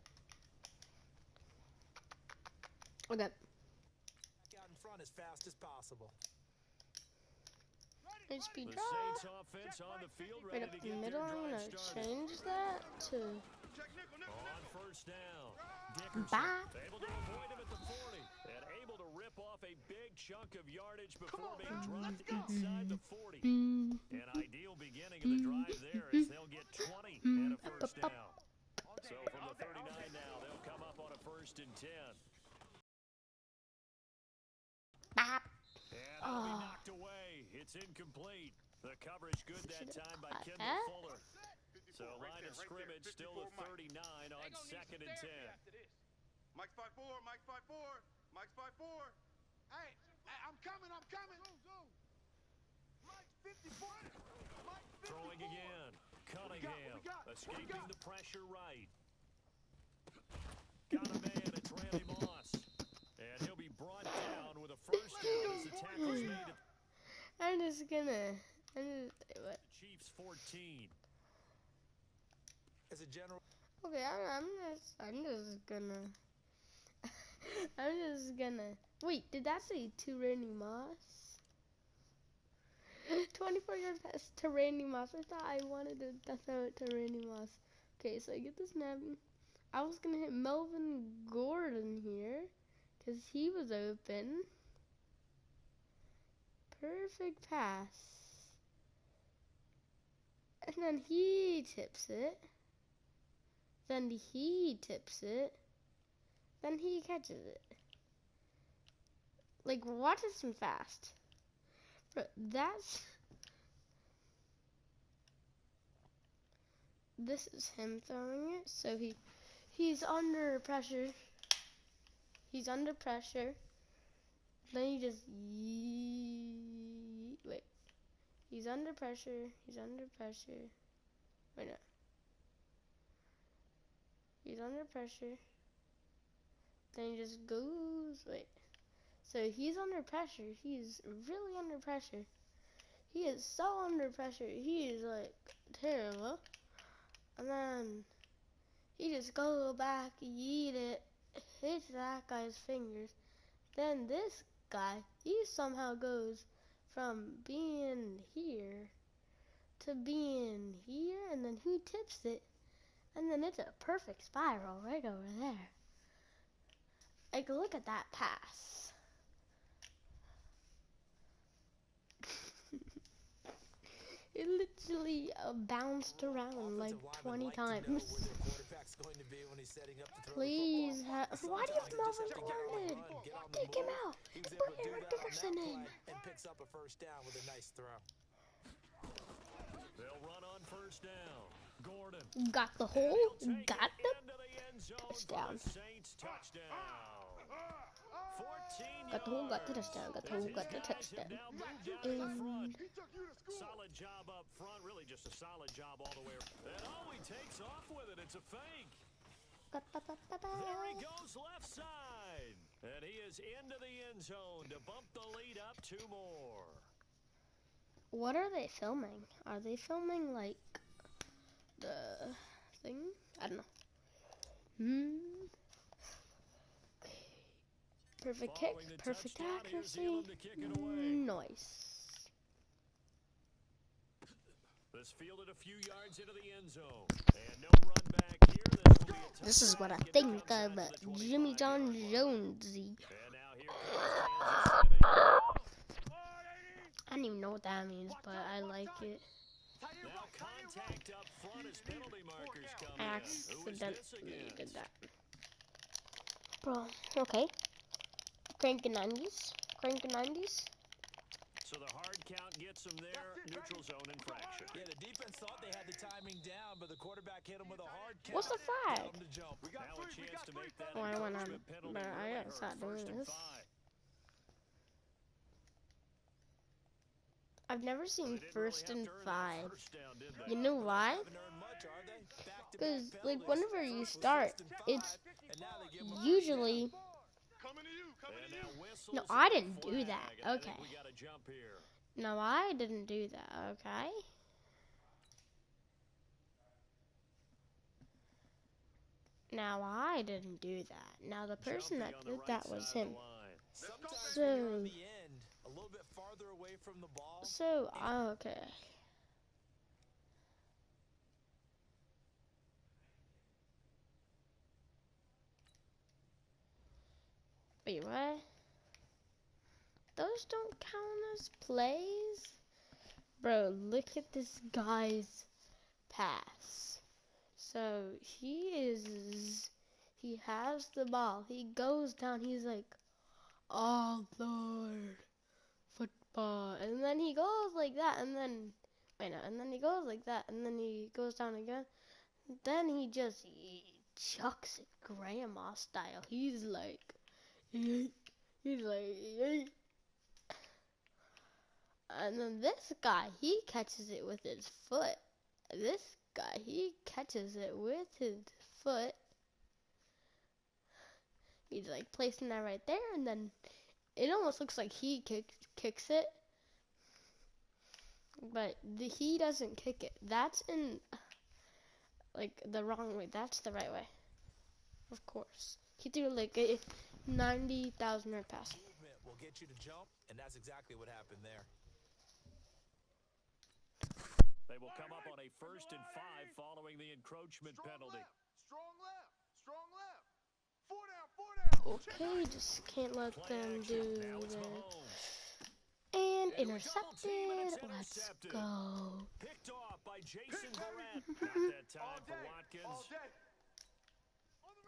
Okay. got in front as fast as possible. HP The drop. Saints offense on the field, Right ready up to the get middle. their I'm drive gonna started. change that to On first down, Dickerson Bye. able to avoid him at the 40 and able to rip off a big chunk of yardage before being dropped inside the 40. An ideal beginning of the drive. It's incomplete. The coverage good that time by caught Kendall that. Fuller. So line of scrimmage still a 39 on 2nd and 10. Mike's 5-4, Mike's 5-4, Mike's 5-4. Hey, I'm coming. Mike's 54. Mike's 54. Throwing again. Cunningham escaping the pressure right. Got a man, it's Randy Moss. And he'll be brought down with a first down as the tackle's made it. I'm just gonna. What? The Chiefs 14. As a general. Okay, I'm just gonna. Wait, did that say to Randy Moss? 24-yard pass to Randy Moss. I thought I wanted to throw it to Randy Moss. Okay, so I get the snap. I was gonna hit Melvin Gordon here, cause he was open. Perfect pass. And then he tips it. Then he tips it. Then he catches it. Like, watch this one fast. Bro, this is him throwing it. So he's under pressure. He's under pressure. Then he just wait. He's under pressure. He's under pressure. Wait, no. He's under pressure. Then he just goes. Wait. So he's under pressure. He's really under pressure. He is so under pressure. He is like terrible. And then he just go back, yeet it, hits that guy's fingers. Then this guy, he somehow goes from being here to being here, and then he tips it, and then it's a perfect spiral right over there. Like, look at that pass. It literally bounced around like 20 times. Please, why do you have Melvin Gordon? Take him out. Put Eric Dickerson in. And picks up a first down with a nice throw. They'll run on first down. Gordon. Got the hole. Got the touchdown. Saints touchdown. 14 Got the hole. Got the touchdown. Got the hole. Got the touchdown. Solid job up front. Really just a solid job all the way. And oh, he takes off with it. It's a fake. There he goes left side. And he is into the end zone to bump the lead up 2 more. What are they filming? Are they filming like the thing? I don't know. Perfect kick, perfect accuracy. Nice. This fielded a few yards into the end zone. And no run back here. This is what I think of Jimmy John Jonesy. I don't even know what that means, but I like it. Now contact up front as penalty markers come I in. accidentally did that. Bro, okay. Cranking 90s. Cranking 90s. So the hard count gets them there. Neutral zone infraction. Yeah, the defense thought they had the timing down, but the quarterback hit him with a hard count. What's the flag? Now a chance to make that I went on, encouragement penalty. but I gotta stop doing this. I've never seen first and 5. You know why? Because, like, whenever you start, it's usually... No, I didn't do that. Okay. No, I didn't do that. Okay. Now, I didn't do that. Now, the person that did that was him. So... okay. Wait, what? Those don't count as plays? Bro, look at this guy's pass. So, he has the ball. He goes down. He's like, oh, Lord. And then he goes like that, and then, wait, no, and then he goes like that, and then he goes down again. Then he chucks it grandma style. He's like, yeet. He's like, yeet. And then this guy, he catches it with his foot. This guy, he catches it with his foot. He's like placing that right there, and then it almost looks like he kicks it. But he doesn't kick it. That's in, like, the wrong way. That's the right way. Of course. He threw like a 90,000 yard pass. Movement will get you to jump, and that's exactly what happened there. They will come up on a 1st and 5 following the encroachment penalty. Strong left. Strong left. 4 down. 4 down. Okay, just can't let Play them action. do Now it's this. Mahomes. And And we double team, and intercepted. it's Let's intercepted. go. Picked off by Jason Verrett. Not that time for Watkins. All day.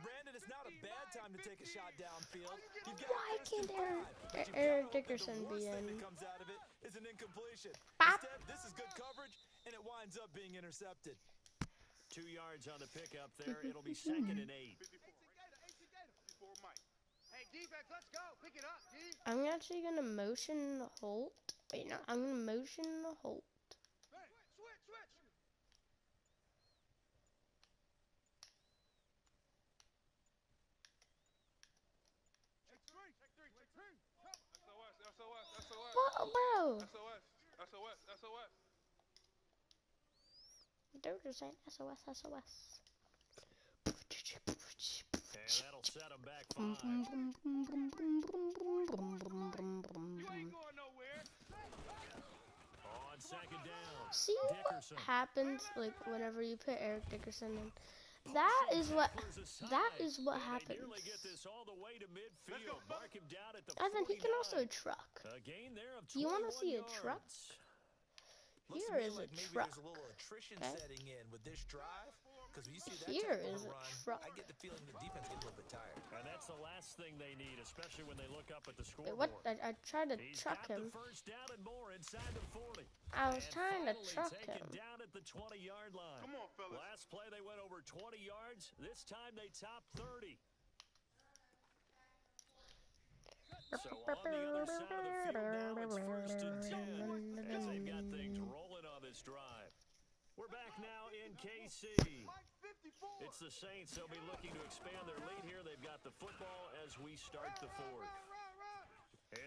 Brandon, it's not a bad time to take a shot downfield. You've got Why first and can't five, but you've Eric gotta hope that Dickerson the be worst thing in? that comes out of it is an incompletion. Bop. Instead, this is good coverage, and it winds up being intercepted. 2 yards on the pickup there. It'll be 2nd and 8. 54 Mike. Hey, defense, let's go. Pick it up, D. I'm actually gonna motion Holt. Wait, no, I'm gonna motion Holt. Switch. SOS. Whoa, bro. SOS. They were just saying SOS, SOS. And that'll set them back 5. You ain't going nowhere. On 2nd down. See what Dickerson. happens, like, whenever you put Eric Dickerson in? That is what And happens. They nearly get this all the way to midfield. Mark him down at the And then he can 49. also truck. A gain there of Do you want to 21 see a yards. truck? Looks Here to me is like a maybe truck. there's a little attrition Okay. setting in with this drive. Because when you see that Here type is of a run, truck. I get the feeling the defense gets a little bit tired. And that's the last thing they need, especially when they look up at the Wait, scoreboard. what? I tried to He's truck got him. the 1st down and more inside the 40. I was And trying to finally truck taken him. down at the 20-yard line. Come on, fellas. Last play they went over 20 yards. This time they topped 30. So on the other side of the field now, it's 1st and 10 as they've got things rolling on this drive. We're back now in KC. Mike 54. It's the Saints. They'll be looking to expand their lead here. They've got the football as we start the 4th.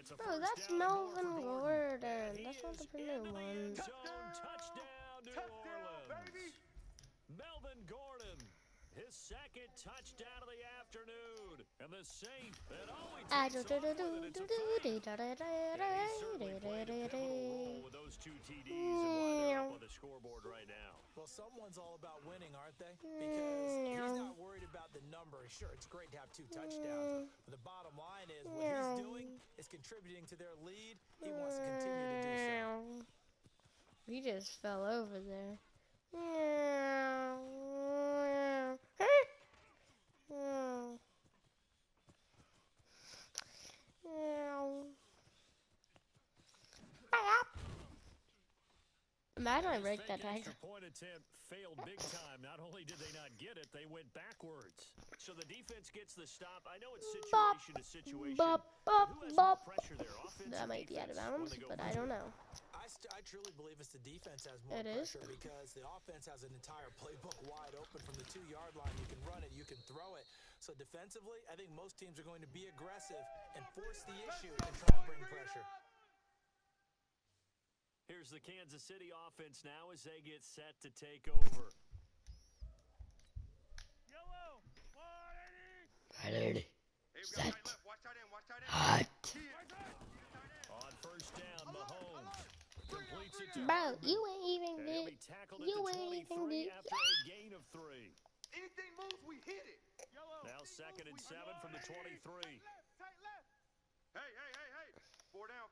It's a Bro, first that's down and more for Melvin Gordon. Gordon. And he That's not the is into new the end one. zone. Touchdown, New Orleans. Baby. Melvin Gordon, his 2nd touchdown of the afternoon. And the Saints, it always takes off with it. It's a fact. And he certainly played a pivotal role with those 2 TDs and why they're up on the scoreboard right now. Well, someone's all about winning, aren't they? Because he's not worried about the number. Sure, it's great to have 2 touchdowns, but the bottom line is what he's doing is contributing to their lead. He wants to continue to do so. He just fell over there. Imagine I break that Fake tiger. extra point attempt failed big time. Not only did they not get it, they went backwards. So the defense gets the stop. I know it's Bop, situation to situation. bop, but bop, who has bop. more pressure there? Offense That or might be out of defense when bounds, they go but for I don't know. I truly believe it's the defense has more It is? pressure because the offense has an entire playbook wide open from the 2-yard line. You can run it, you can throw it. So defensively, I think most teams are going to be aggressive and force the issue and try and bring pressure. Here's the Kansas City offense now as they get set to take over. Yellow. 180. Hey, we got tight left. Watch tight end. Hot. On 1st down, Mahomes completes it to Bro, Hardman. you ain't even And he'll did. be tackled You at the ain't 23 even after a gain of 3. Anything moves, we hit it. Yellow. Now 2nd and 7 from the 23. Tight left. Hey. 4 down.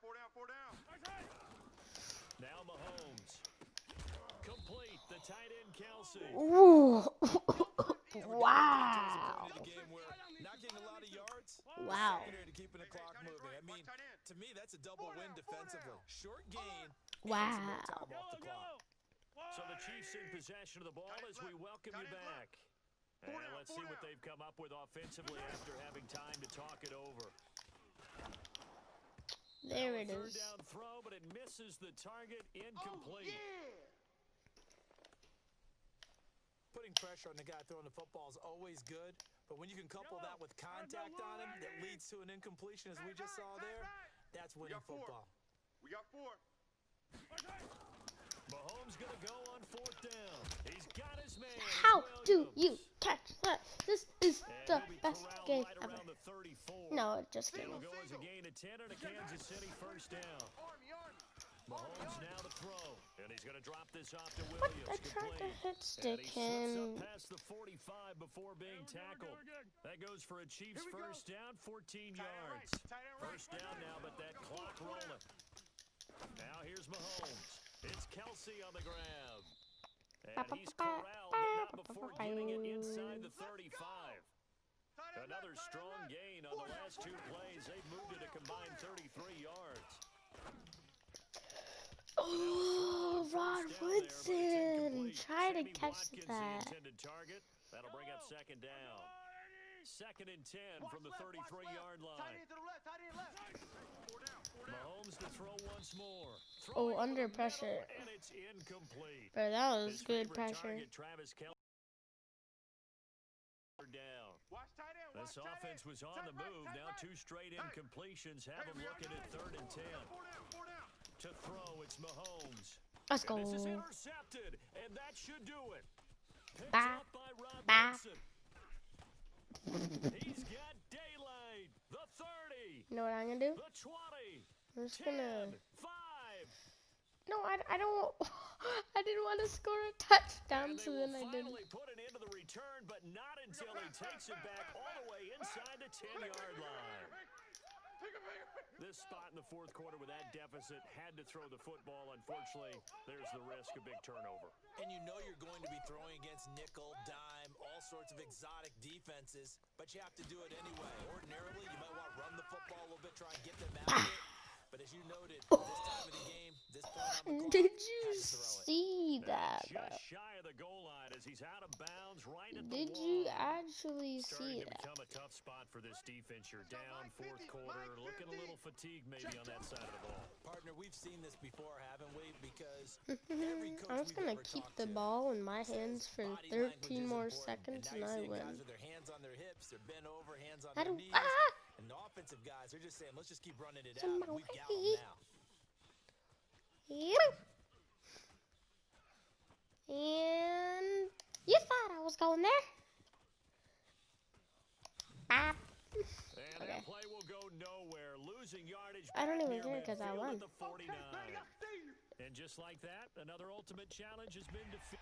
Now Mahomes. Complete. The tight end, Kelsey. Ooh. Wow. Wow. The game where not getting a lot of yards, Wow. secondary to keeping the clock moving. I mean, To me, that's a double win defensively. Short gain. Wow. And some more time off the clock. So the Chiefs in possession of the ball as we welcome you back. And let's see what they've come up with offensively after having time to talk it over. There it Third is. down throw, but it misses the target, incomplete. Putting pressure on the guy throwing the football is always good, but when you can couple that with contact on him that leads to an incompletion, as we just saw there, that's winning football. We got 4. Mahomes going to go on 4th down. He's got his man. How do you catch that? This is the best game right ever. around the 34. No, just kidding. It'll go as a gain of 10 and a Kansas City first down. Mahomes now to throw, and he's going to drop this off to What? Williams. I tried to hit stick and he slips him. up past the 45 before being tackled. That goes for a Chiefs first down, 14 yards. First down now, but that clock rolling. Now here's Mahomes. It's Kelsey on the grab. And he's corralled, but not before getting it inside the 35. Another strong gain on the last 2 plays. They've moved it a combined 33 yards. Oh, Rod Woodson. Try to catch that. Target. That'll bring up second down. 2nd and 10 from the 33-yard line. Mahomes to throw once more. Oh, under pressure. And it's incomplete. But that was good pressure. Travis Kelce down. This offense was on the move. Now 2 straight incompletions have them looking at 3rd and 10. To throw, it's Mahomes. Let's go. This is intercepted, and that should do it. Picked Bye. up by Rod Bye. Woodson. He's got daylight. The 30. You know what I'm gonna do? The 20. I'm just 10. gonna. 5. No, I don't. I didn't want to score a touchdown, And so they then will I didn't. finally put it into the return, but not until he takes it back all the way inside the 10-yard line. This spot in the 4th quarter with that deficit had to throw the football. Unfortunately, there's the risk of big turnover. And you know you're going to be throwing against nickel, dime, all sorts of exotic defenses, but you have to do it anyway. Ordinarily, you might want to run the football a little bit, try and get them out of it. But as you noted, this time of the game, this point on the clock, Did you had to throw it. see that? Just shy of the goal line as he's out of bounds right at the Did wall. you actually Starting see to that? become a tough spot for this defense. You're down 4th quarter, looking a little fatigued maybe on that side of the ball. Partner, we've seen this before, haven't we? Because every coach I was we've gonna ever keep talked the to ball in my hands for body 13 language is more important. seconds, and now I you're seeing win. guys with their hands on their hips, they're bent over, hands on I their don't. knees. And the offensive guys, they're just saying, let's just keep running it out. And we've got them now. Yep. And you thought I was going there? Ah. And that play will go nowhere. Losing yardage. I don't back even near care 'cause I midfield won. at the 49. And just like that, another ultimate challenge has been defeated.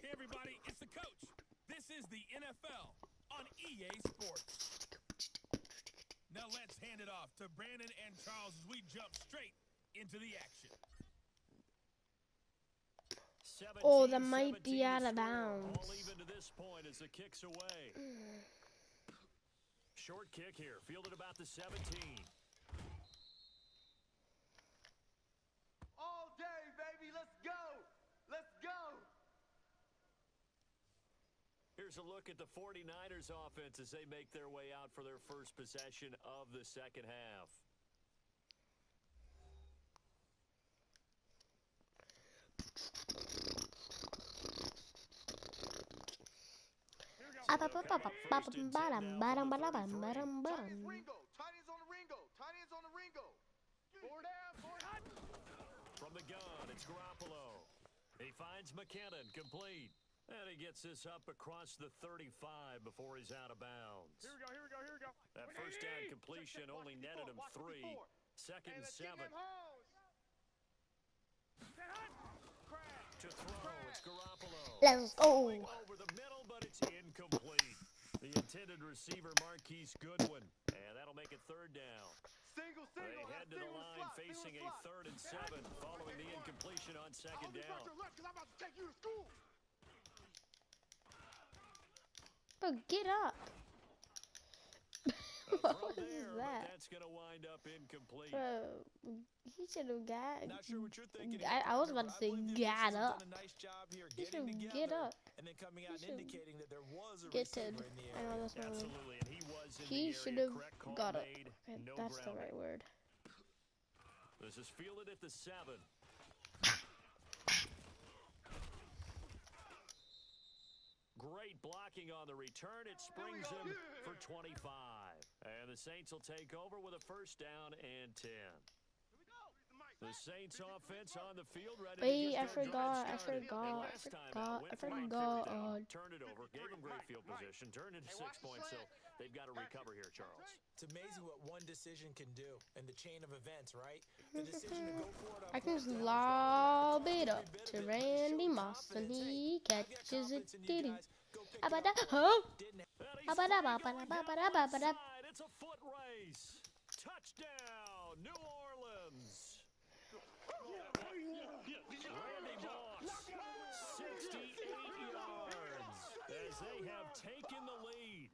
Hey everybody, it's the coach. This is the NFL on EA Sports. Now let's hand it off to Brandon and Charles as we jump straight into the action. Oh, that might be out of bounds. All even to this point as the kick's away. Short kick here, fielded about the 17. All day, baby. Let's go. Let's go. Here's a look at the 49ers offense as they make their way out for their first possession of the second half. Tight ends on the Ringo. Tight ends on the Ringo. 4 down, 4 hot. From the gun, it's Garoppolo. He finds McKinnon, complete. And he gets this up across the 35 before he's out of bounds. Here we go, here we go, here we go. That first down completion only netted him 3. Second and 7. To throw, it's Garoppolo. Let's go. Over the middle, but it's incomplete. The intended receiver, Marquise Goodwin. And that'll make it third down. Single, They head to the line facing a 3rd and 7 following the incompletion on second down. Bro, get up. A What throw was there, but that? that's going to wind up incomplete. Bro, he should have got. Not sure what you're thinking. I was about to say, got up. Done a nice job here He should getting get together up. and then coming out and indicating that there was a Get receiver it. in the I know area. that's not right. Absolutely, and he was in He the should area. have Correct call got up. made. Okay, No that's the grounding. right word. This is fielded at the 7. Great blocking on the return. It springs him for 25. And the Saints will take over with a first down and 10. The Saints offense on the field ready Wait, to I get their drive forgot, started. And last time out, went for it, turned it over, gave them great field position, turned into 6 points, so they've got to recover here, Charles. It's amazing what one decision can do in the chain of events, right? The decision to go for it I can just lob it up to Randy Moss and he catches it. Diddy. Abada, huh? Abada, babada, babada, babada. It's a foot race. Touchdown, New Orleans. Randy Moss, 68 yards as they have taken the lead.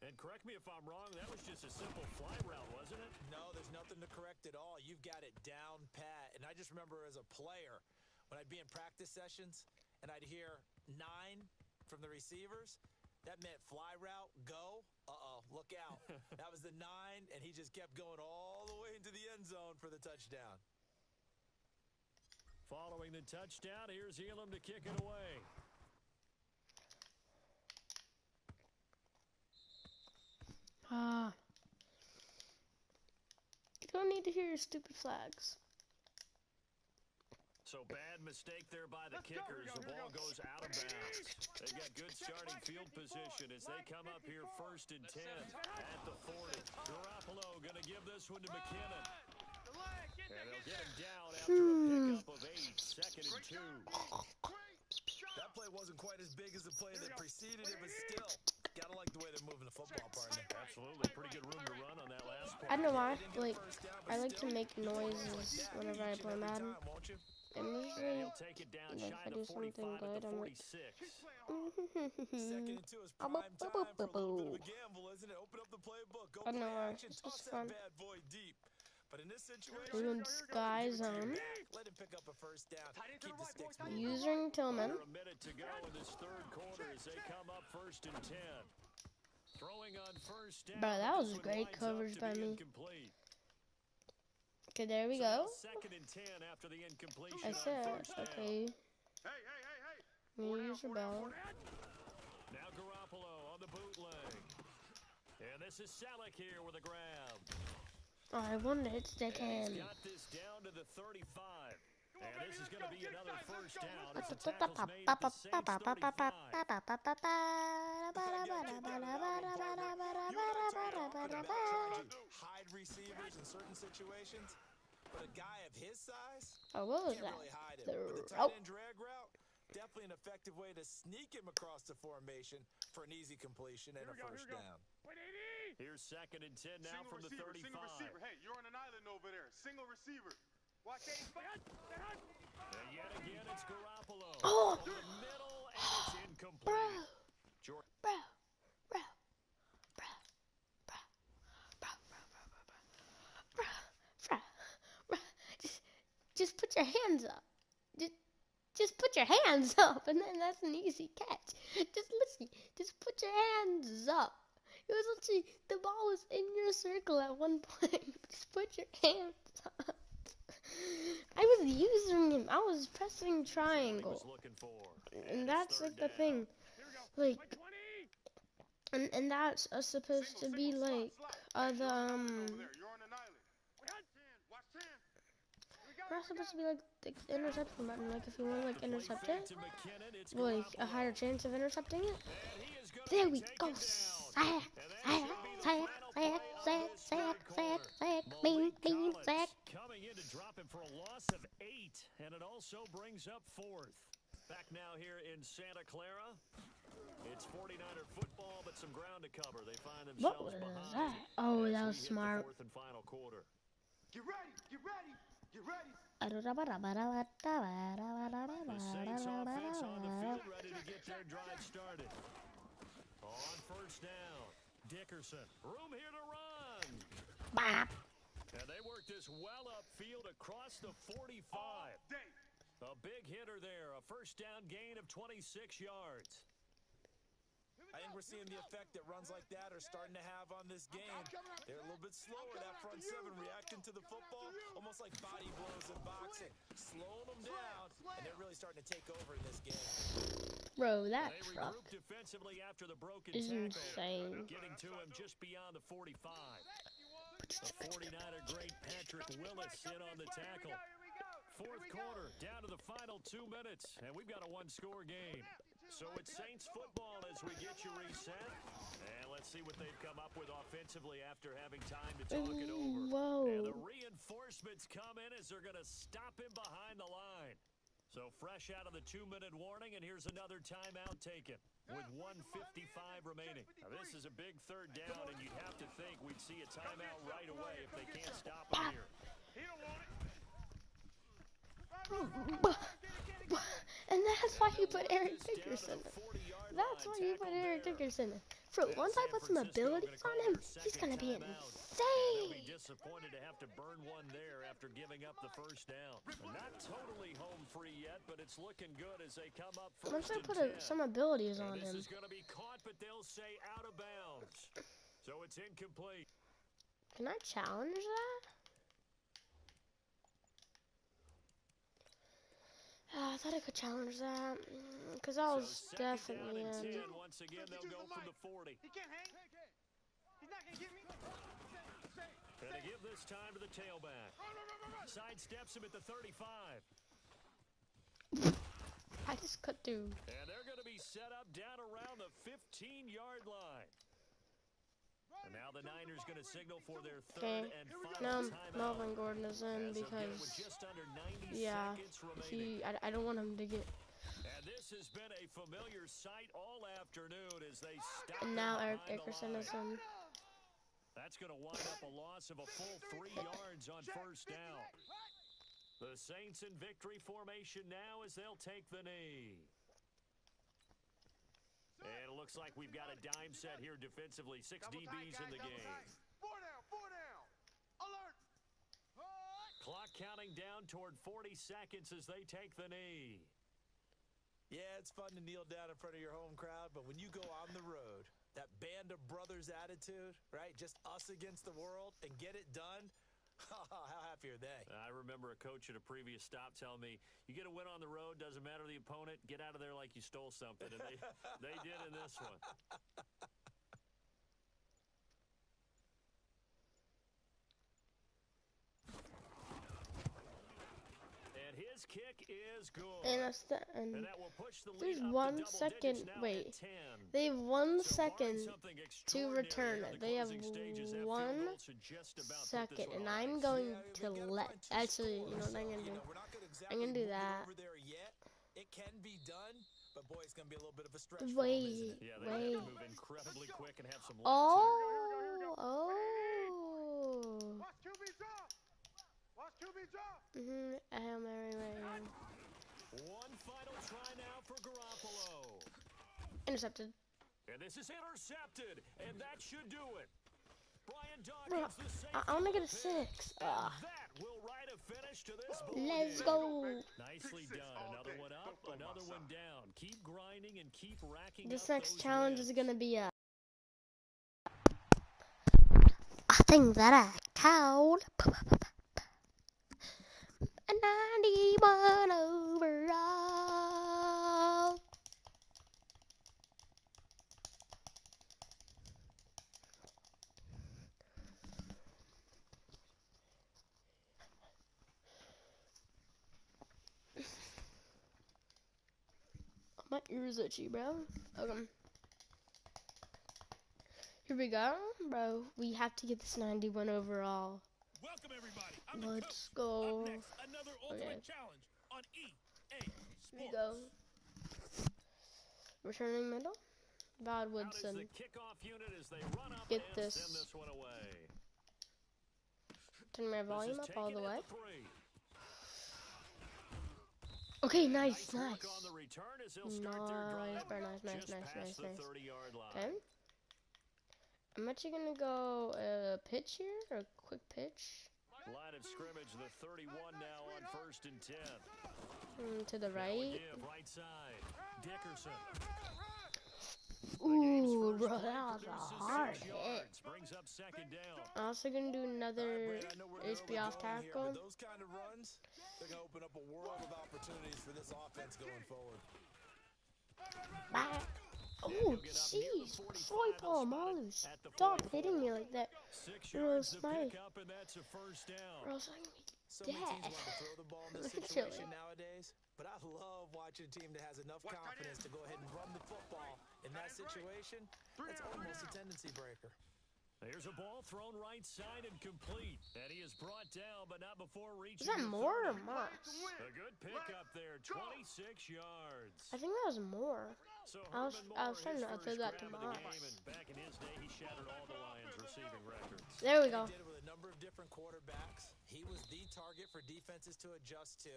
And correct me if I'm wrong, that was just a simple fly route, wasn't it? No, there's nothing to correct at all. You've got it down pat. And I just remember as a player, when I'd be in practice sessions and I'd hear 9 from the receivers, that meant fly route, go. Uh-oh, look out. That was the 9, and he just kept going all the way into the end zone for the touchdown. Following the touchdown, here's Elam to kick it away. You don't need to hear your stupid flags. So bad mistake there by the kickers. The ball goes out of bounds. They've got good starting field position as they come up here 1st and 10 at the 40. Garoppolo going to give this one to McKinnon. And they'll get him down after a pickup of 8, 2nd and 2. That play wasn't quite as big as the play that preceded it, but still, gotta like the way they're moving the football, partner. Absolutely. Pretty good room to run on that last play. I don't know why. Like, I like to make noises whenever I play Madden. And usually, He'll take it down if shy I of do the something 45 good, at the I'm like, 46. 2nd and 2 is prime time for a little bit of a gamble, isn't it? Open up the playbook, go I don't know play why. action, It's toss just that fun. bad boy deep. But in this situation, Doing Sky Zone. let him pick up a first down. Keep the sticks moving. Using Tillman. Under a minute to go in this 3rd quarter as they come up 1st and 10. Throwing on first down. Bro, that was This one great winds up coverage to by be me. incomplete. Okay, there we So go. now 2nd and 10 after the incompletion I on said, first down. okay. Hey. Use your bell. Now Garoppolo on the bootleg. And this is Selleck here with a grab. Oh, I wanted to hit stick And hand. he's got this down to the 35. And this is going to be another first down as the tackle's made at the Saints 35. Hide receivers in certain situations, but a guy of his size Oh, what was can't that? really hide him. The But the tight rope. end drag route, definitely an effective way to sneak him across the formation for an easy completion and a first down. Here's 2nd and 10 now from the 35. Single receiver. Hey, you're on an island over there. Single receiver. Watch it. And yet again, it's Garoppolo. Oh! Over the middle, and it's incomplete. Bro. Jordan. Bro. Just put your hands up. Just put your hands up, and then that's an easy catch. Just put your hands up. It was literally, the ball was in your circle at one point. Just put your hands up. I was using him. I was pressing triangle. And that's like the thing. Like, and that's supposed to be like, not supposed to be like the interception button. Like if you want to like intercept it, like a higher chance of intercepting it. There we go. Sack, sack, sack, sack, sack, sack, sack, sack. Bing, bing, sack. Coming in to drop him for a loss of 8, and it also brings up 4th. Back now here in Santa Clara. It's 49er football, but some ground to cover. They find What themselves was behind. that? Oh, as that we was hit smart. The 4th and final quarter. Get ready, get ready, get ready. The Saints offense on the field, ready to get their drive started. On first down, Dickerson. Room here to run. Bop. And they work this well upfield across the 45. A big hitter there. A first down gain of 26 yards. I think we're seeing the effect that runs like that are starting to have on this game. They're a little bit slower, that front seven, reacting to the football, almost like body blows in boxing. Slowing them down, and they're really starting to take over in this game. Bro, that they truck regroup defensively after the broken is tackle, insane. getting to him just beyond the 45. The 49er great Patrick Willis in on the tackle. Fourth quarter, down to the final 2 minutes, and we've got a one-score game. So it's Saints football as we get you reset. And let's see what they've come up with offensively after having time to talk it over. Whoa. And the reinforcements come in as they're going to stop him behind the line. So fresh out of the 2-minute warning, and here's another timeout taken with 1:55 remaining. Now, this is a big third down, and you'd have to think we'd see a timeout right away if they can't stop him here. And that's why you put Eric Dickerson. That's why you put Eric Dickerson. Bro, once I put some abilities on him, he's gonna be insane. They'll be disappointed to have to burn one there after giving up the first down. Not totally home free yet, but it's looking good as they come up first. Once I and put 10. some abilities on This him. is going to be caught, but they'll say out of bounds. So it's incomplete. Can I challenge that? I thought I could challenge that, because that was So definitely down and in. 10. Once again, they'll go from the 40. He can't hang. He's not gonna get me. And they give this time to the tailback. Sidesteps him at the 35. I just cut through. And they're going to be set up down around the 15-yard line. And now the Niners going to signal for their third and final timeout. Melvin Gordon is in because, just under 90 yeah, seconds remaining. I don't want him to get. And this has been a familiar sight all afternoon as they stop. And now Eric behind the Dickerson line. is in. That's going to wind up a loss of a full 3 yards on first down. The Saints in victory formation now as they'll take the knee. And it looks like we've got a dime set here defensively. 6 DBs in the game. 4 down. Alert. Clock counting down toward 40 seconds as they take the knee. Yeah, it's fun to kneel down in front of your home crowd, but when you go on the road, that band of brothers attitude, right? Just us against the world and get it done. How happy are they? I remember a coach at a previous stop telling me, you get a win on the road, doesn't matter the opponent, get out of there like you stole something. And they did in this one. And his kick is good. And that will push the lead there's up to 1 double second. digits now Wait, at 10. they have 1 So second barring something to extraordinary return here in it. the They have closing stages, that field 1 goal should just about put this second, one and on I'm ice. going Yeah, to we gotta let. find 2 Actually, you know scores, what I'm so, gonna do? we're not gonna I'm gonna do exactly move it that. over there yet. It can be done, but boy, it's gonna be a little bit of a stretch. Wait, Yeah, they wait. have to move incredibly quick and have some luck, too. Oh. Watch QB drop. Watch QB drop. Hail Mary right here. One final try now for Garoppolo. Intercepted. And this is intercepted, and that should do it. Brian Bro, Dawkins, the safety I wanna get a on the pick. 6. And that will write a finish to this ball Let's game. go. Nicely done. Another one up, another one down. Keep grinding and keep racking This up next those challenge wins. is gonna be a thing that I called a 91 overall. ears itchy, bro. Okay. Here we go, bro. We have to get this 91 overall. Welcome everybody. I'm Let's the coach. go. Up next, another ultimate Okay. challenge on EA Here we Sports. go. Returning middle. Bob Out is Woodson. the kickoff unit as they run up Get and this. send this one away. Turn my This volume is up all taken the at way. the 3. Okay, nice, Work nice. on the return as they'll start their drive Very nice, nice, just nice, past nice, the nice. 30-yard line. Okay. I'm actually gonna go pitch here, or quick pitch. Line of scrimmage, the 31 now on 1st and 10. To the Now a right. give, right side. Dickerson. Ooh, bro, First play that was a produces hard 6 hit. yards, brings up 2nd down. I'm also gonna do another Brad, I know where HP off going here, tackle. but those kind of runs, they're going to open up a world of opportunities for this offense going forward. Oh, jeez. Sorry, Paul Molly. Stop hitting me like that. 6 Bro, yards to Smite. pick up, and that's a first down. Bro, so I'm So many dead. teams want to throw the ball in this Look at situation you. nowadays, but I love watching a team that has enough confidence to go ahead and run the football. In that situation, that's almost a tendency breaker. Here's a ball thrown right side and complete. And he is brought down, but not before reaching Is that the more or 30. Moss? A good pick up there, 26 yards. I think that was more. So I was Herman trying Moore, to his throw that first to grab of the Moss. game, and back in his day, he shattered all the Lions' receiving records. There we go. He did it with a number of different quarterbacks. He was the target for defenses to adjust to.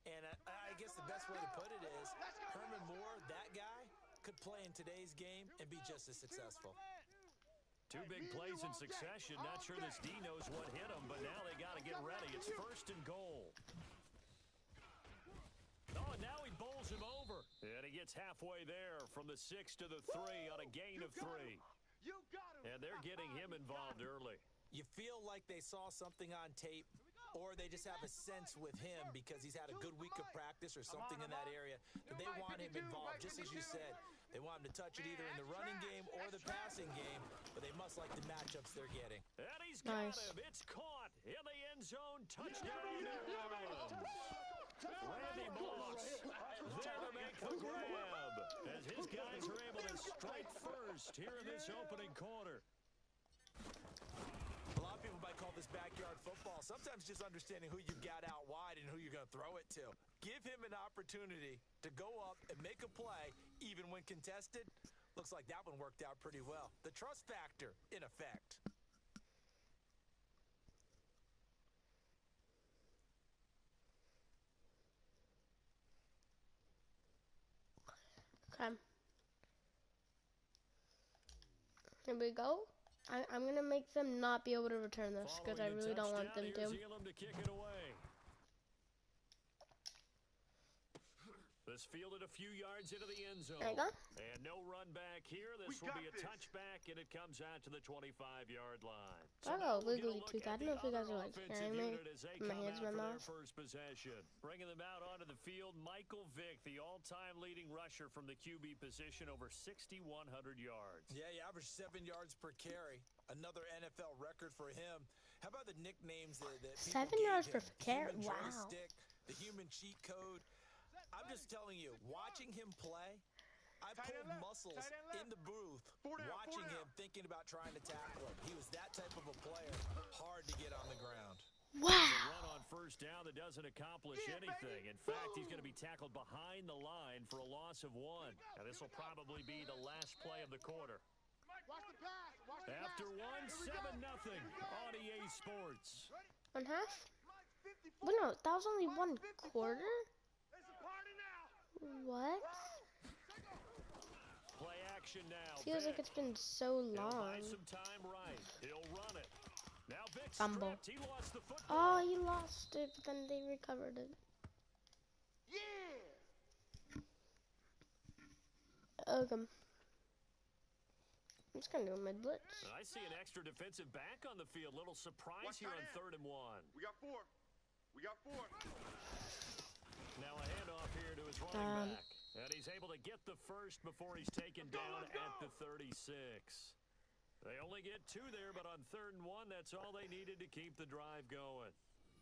And I guess the best way to put it is Herman Moore, that guy, could play in today's game and be just as successful. 2 big plays in succession. Not sure this D knows what hit him, but now they got to get ready. It's 1st and goal. Oh, and now he bowls him over. And he gets halfway there from the 6 to the 3 on a gain of 3. And they're getting him involved early. You feel like they saw something on tape, or they just have a sense with him because he's had a good week of practice or something in that area that they want him involved, just as you said. They want him to touch it either in the running game or the passing game, but they must like the matchups they're getting. And he's got Nice. him. It's caught in the end zone. Touchdown, New Orleans. Randy Moss there to make the grab as his guys are able to strike first here in this opening quarter. A lot of people might call this backyard football. Sometimes just understanding who you've got out wide and who you're going to throw it to. Give him an opportunity to go up and make a play, even when contested. Looks like that one worked out pretty well. The trust factor in effect. Okay. Here we go. I'm gonna make them not be able to return this because I Following really the don't want them touchdown, to. here's Elam to kick it away. This fielded a few yards into the end zone. There you go. And no run back here. This will be a touchback, and it comes out to the 25-yard line. I now got we'll get a wiggly look tooth. I at don't know if you the guys are other like offensive hearing me. unit as they My come hands out in my for their mouth. first possession. Bringing them out onto the field, Michael Vick, the all-time leading rusher from the QB position, over 6,100 yards. Yeah, he averaged 7 yards per carry. Another NFL record for him. How about the nicknames that people 7 gave yards him? per carry. Human Wow. joystick, the human cheat code. I'm just telling you, watching him play, I pulled muscles in the booth watching him, thinking about trying to tackle him. He was that type of a player, hard to get on the ground. A Wow. run on first down that doesn't accomplish anything. In fact, he's going to be tackled behind the line for a loss of 1. Now, this will probably be the last play of the quarter. After 1, 7-0 on EA Sports. 1 half? Wait, no, that was only 1 quarter? What? Play action now. Feels like Vick. it's been so He'll buy long. some time right. He'll run it. Now Vick Fumble. stripped. He lost the football. Oh, he lost it, but then they recovered it. Okay. I'm just gonna do a mid blitz. I see an extra defensive back on the field. Little surprise here on 3rd and 1. We got 4. Now a handoff here to his running back. And he's able to get the first before he's taken down at the 36. They only get 2 there, but on 3rd and 1, that's all they needed to keep the drive going.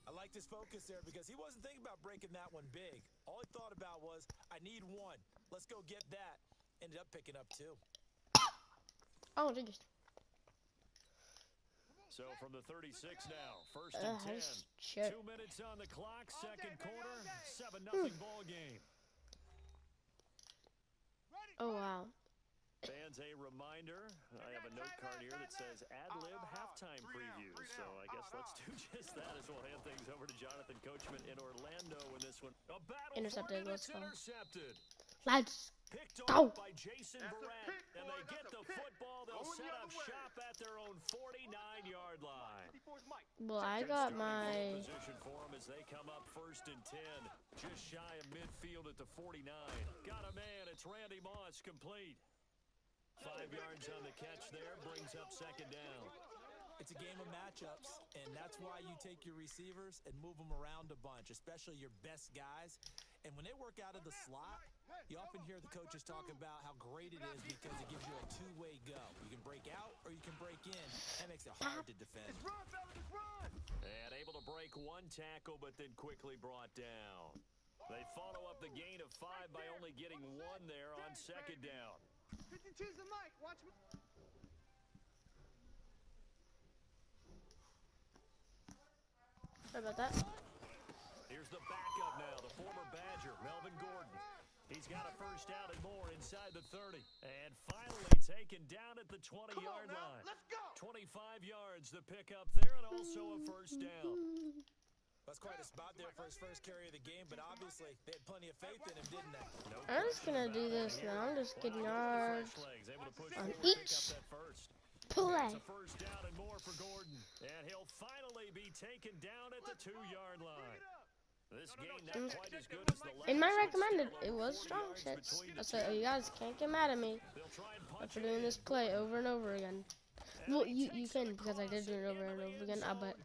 I liked his focus there because he wasn't thinking about breaking that one big. All he thought about was, I need one. Let's go get that. Ended up picking up 2. Oh, jeez. So from the 36 now, first and 10. Shit. 2 minutes on the clock, second quarter, 7-0 ball game. Oh, wow. Fans, a reminder, I have a note card here that says ad-lib halftime preview. So I guess let's do just that as we'll hand things over to Jonathan Coachman in Orlando in this one. A battle Intercepted, for let's minutes go. intercepted. Let's Picked go. off by Jason Barrett, and they get the football. They'll set up shop at their own 49-yard line. Well, I got my... Position for them as they come up first and 10, just shy of midfield at the 49. Got a man. It's Randy Moss, complete. 5 yards on the catch there, brings up second down. It's a game of matchups, and that's why you take your receivers and move them around a bunch, especially your best guys. And when they work out of the slot, you often hear the coaches talking about how great it is because it gives you a two-way go. You can break out or you can break in. That makes it hard to defend. And able to break one tackle, but then quickly brought down. They follow up the gain of 5 by only getting 1 there on second down. 52's the mic. Watch me. Sorry about that. Here's the backup now, the former Badger, Melvin Gordon. He's got a first down and more inside the 30. And finally taken down at the 20-yard line. Let's go. 25 yards to pick up there and also a first down. That's quite a spot there for his first carry of the game, but obviously they had plenty of faith in him, didn't they? I'm just gonna do this now. I'm just getting yards on each play. It's a first down and more for Gordon. And he'll finally be taken down at the 2-yard line. This game not quite as good as the last. In my recommended, it was strong shits. So you guys can't get mad at me for doing this play over and over again. Well, you can because I did do it over and over again. But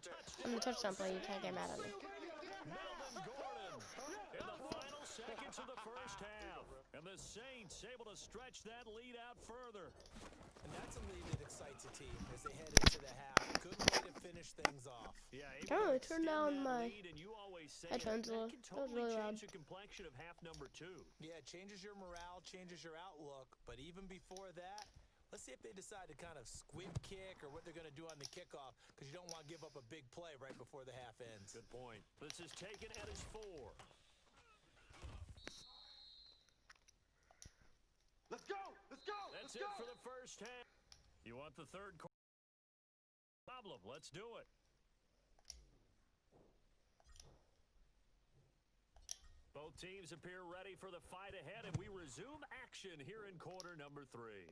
on the touchdown play, you can't get mad at me. Melvin Gordon in the final seconds of the first half. And the Saints able to stretch that lead out further. And that's a lead that excites a team as they head into the half. Good way to finish things off. Yeah, I'm gonna turn down my headphones a little. That That was really loud. change the complexion of half number 2. Yeah, it changes your morale, changes your outlook. But even before that, let's see if they decide to kind of squib kick or what they're going to do on the kickoff, because you don't want to give up a big play right before the half ends. Good point. This is taken at his 4. Let's go. Let's go. That's it for the first half. You want the third quarter? Problem. Let's do it. Both teams appear ready for the fight ahead, and we resume action here in quarter number 3.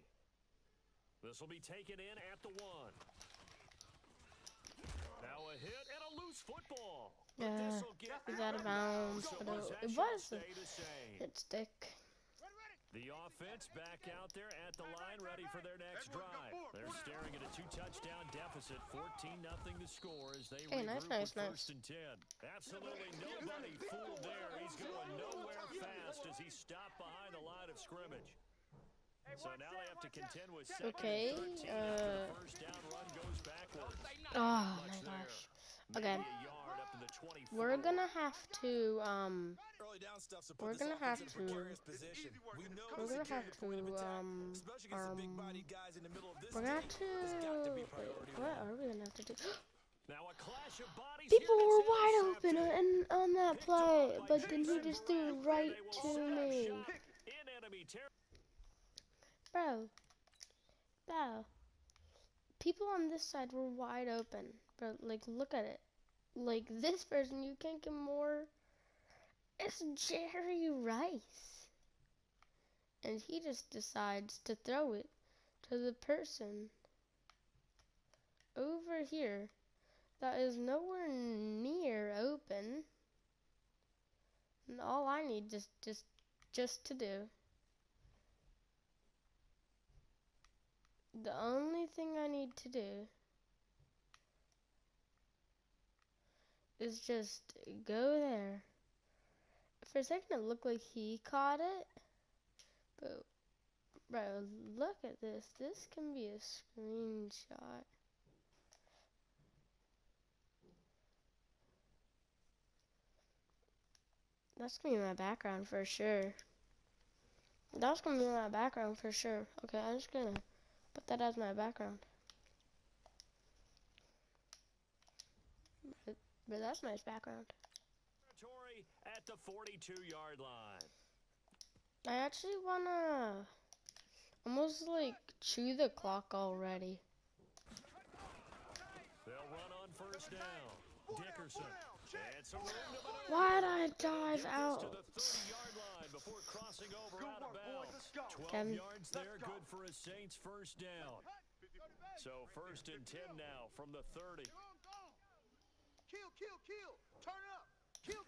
This will be taken in at the 1. Now a hit and a loose football. He's out of bounds, but it was a hit stick. The offense back out there at the line, ready for their next drive. They're staring at a 2-touchdown deficit, 14-0 to score as they regroup with first and 10. Absolutely nobody fooled there. He's going nowhere fast as he stopped behind the line of scrimmage. So now they have to contend with second and 13 after the first down run goes backwards. Oh my gosh. Okay. We're gonna have to we're gonna have to wait, what are we gonna have to do? People were wide open on that play, but then he just threw it right to me. Bro. People on this side were wide open. Bro, like, look at it. Like, this person, you can't get more. It's Jerry Rice. And he just decides to throw it to the person over here that is nowhere near open. And all I need just to do. The only thing I need to do is just go there. For a second it looked like he caught it, but bro, look at this. This can be a screenshot. That's gonna be my background for sure. That's gonna be my background for sure. Okay, I'm just gonna put that as my background. But that's nice background. Territory at the 42-yard line. I actually wanna almost like chew the clock already. They'll run on first down. Dickerson. It's a room to maneuver. Why'd I dive out? To the 30-yard line before crossing over out of bounds. 12 Kevin. yards there, good for a Saints first down. So 1st and 10 now from the 30. Kill. Turn it up. Kill.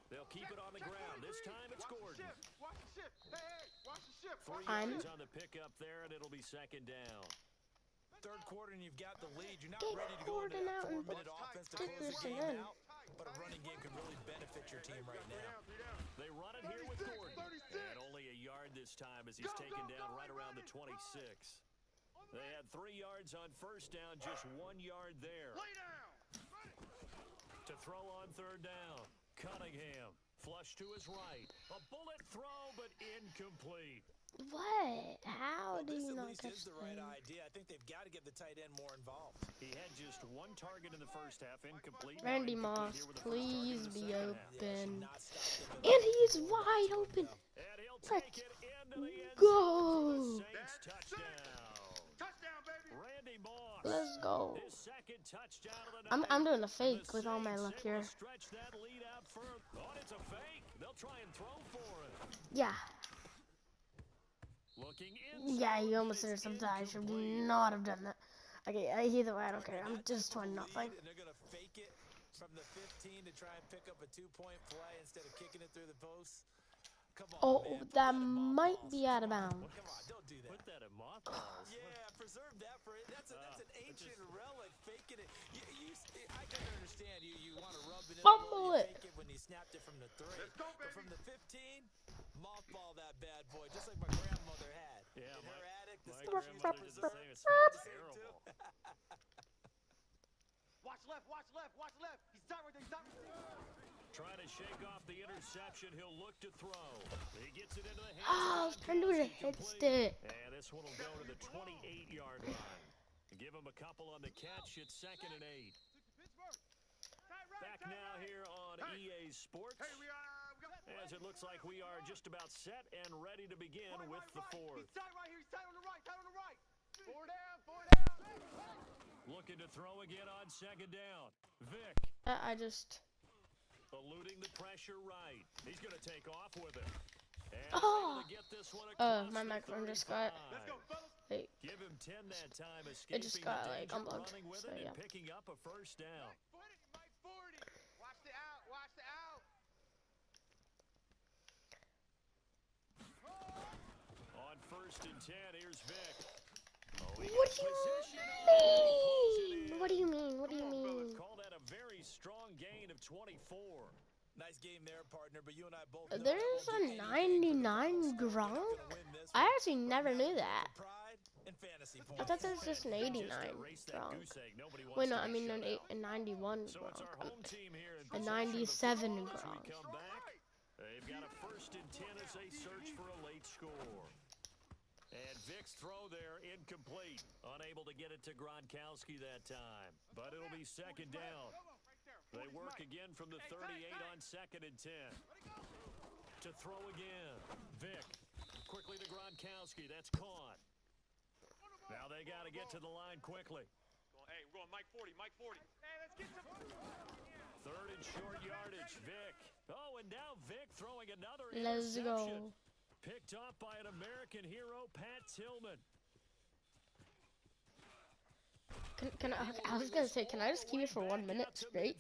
They'll keep it on the ground. This time it's Gordon. Watch the shift. Hey, watch the shift. 3 yards on the pickup there, and it'll be 2nd down. Third quarter and you've got the lead. You're not Get ready to go into Gordon that out and 4-minute offense to close the Dickerson game in. out. But a running game can really benefit your team right now. They run it here with Gordon. And only a yard this time as he's taken down right around the 26. They had 3 yards on first down, just 1 yard there. To throw on 3rd down, Cunningham. Flush to his right. A bullet throw, but incomplete. What? How do This you at not least catch is the right idea. I think they've got to get the tight end more involved. He had just 1 target in the first half, incomplete. Randy Now incomplete Moss, here with the first target in please the be second half. open. Not stop them. And he's wide open. And he'll Let's take it into the end go. zone for the Saints touchdown. Touchdown, baby. Randy Moss. Let's go. His 2nd touchdown of the night. I'm doing a The fake with all my Saints luck able here. to stretch that lead out further. Oh, it's a fake. They'll try and throw for it. Yeah. Looking inside. Yeah, you almost intercepted. I should not have done that. Okay, either way, I don't care. I'm just doing nothing. And they're going to fake it from the 15 to try and pick up a 2-point play instead of kicking it through the post. Come on, Oh, man. Put that in might mothballs. be out of Come on. bounds. Come on, don't do that. Put that in mothballs. Yeah, preserve that for it. That's an ancient relic. Faking it. I can understand you want to rub it in. Fumble You it. fake it when he snapped it from the 3. Let's go, But baby. from the 15, mothball that bad boy, just like my grandmother had. Yeah, in her attic, the my stuff she used to grandmother did the preserve. same. It's terrible. Watch left. He's tight right there. Trying to shake off the interception. He'll look to throw. He gets it into the hands. Oh, I was trying to do a hit stick. And this one will go to the 28-yard line. Give him a couple on the catch. It's 2nd and 8. Back now here on EA Sports. As it looks like we are just about set and ready to begin with the 4th. He's tight right here. He's tight on the right. 4 down. Looking to throw again on 2nd down. Vic. I just. Eluding the pressure right. He's going to take off with it. And Oh. able to get this one across My the microphone just 35. got. Let's go, fellas. Wait. Give him 10 that time, escaping It just got the like danger, unplugged. running with So it yeah. and picking up a first down. Mike 40. Watch the out. On 1st and 10, here's Vic. What do you mean? What do you mean? What do you mean? Call that a very strong gain of 24. Nice game there, partner, but you and I both know There's that won't a do anything for 99 the final score. You're not Gronk? gonna win this I one. actually never knew that. Pride and fantasy I points. thought there was just an 89 Erase that Gronk. goose egg. Nobody wants Wait, no, to I be mean shut out. a 91 So it's our Gronk. home team here in A possession of the 97 football as we Gronk. come back. They've got a 1st and 10 as they search for a late score. And Vic's throw there incomplete. Unable to get it to Gronkowski that time. But it'll be 2nd down. They work again from the 38 on 2nd and 10. To throw again. Vic. Quickly to Gronkowski. That's caught. Now they got to get to the line quickly. Hey, we're going Mike 40. Hey, let's get some. 3rd and short yardage. Vic. Oh, and now Vic throwing another Let's interception. go. Picked up by an American hero, Pat Tillman. I was gonna say, can I just keep it for 1 minute straight?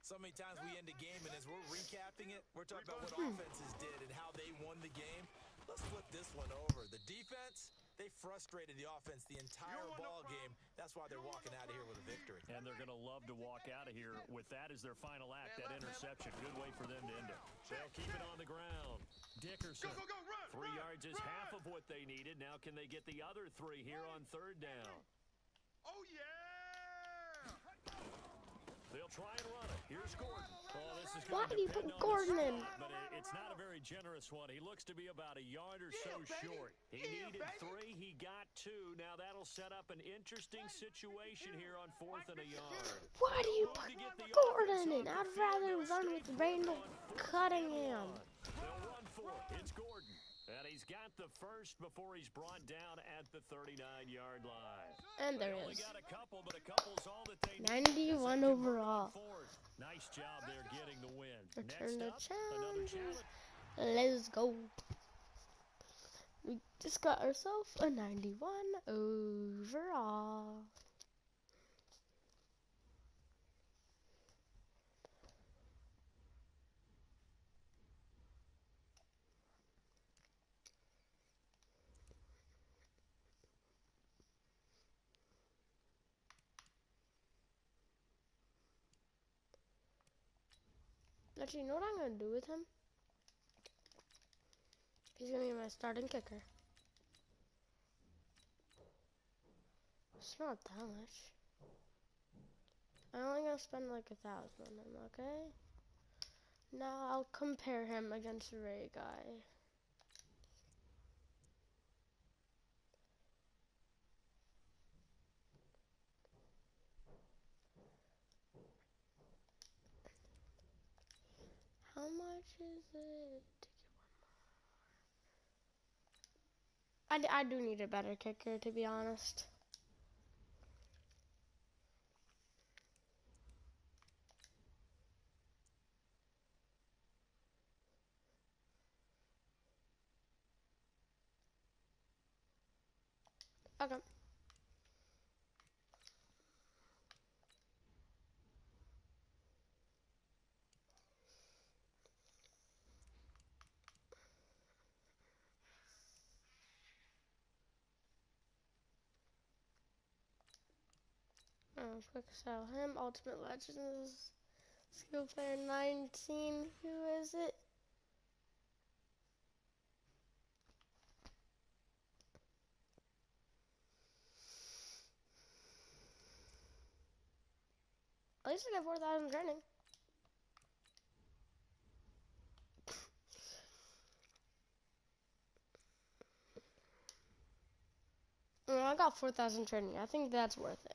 So many times we end a game, and as we're recapping it, we're talking about what offenses did and how they won the game. Let's flip this one over. The defense, they frustrated the offense the entire ball game. That's why they're walking out of here with a victory. And they're going to love to walk out of here with that as their final act, that interception. Good way for them to end it. They'll keep it on the ground. Dickerson. 3 yards is half of what they needed. Now can they get the other 3 here on 3rd down? Oh, yeah. They'll They'll try and run it. Here's Gordon. Oh, this is Why going to did you depend put on the Gordon in? stop, but it's not a very generous one. He looks to be about a yard or so short. He needed 3. He got 2. Now that'll set up an interesting situation here on 4th and a yard. Why do you put Gordon in? I'd rather run with Randall Cunningham. They'll run for it. It's Gordon. And he's got the first before he's brought down at the 39-yard line. And there Only is. got a couple, but a couple's all that they 91 overall. Nice job there getting the win. Return to Next up, another challenge. challenge. Let's go. We just got ourselves a 91 overall. Actually, you know what I'm going to do with him? He's going to be my starting kicker. It's not that much. I'm only going to spend like 1,000 on him, okay? Now I'll compare him against the Ray guy. How much is it to get one more? I do need a better kicker, to be honest. Okay. Quick sell him. Ultimate Legends. Skill player 19. Who is it? At least I got 4,000 training. I got 4,000 training. I think that's worth it.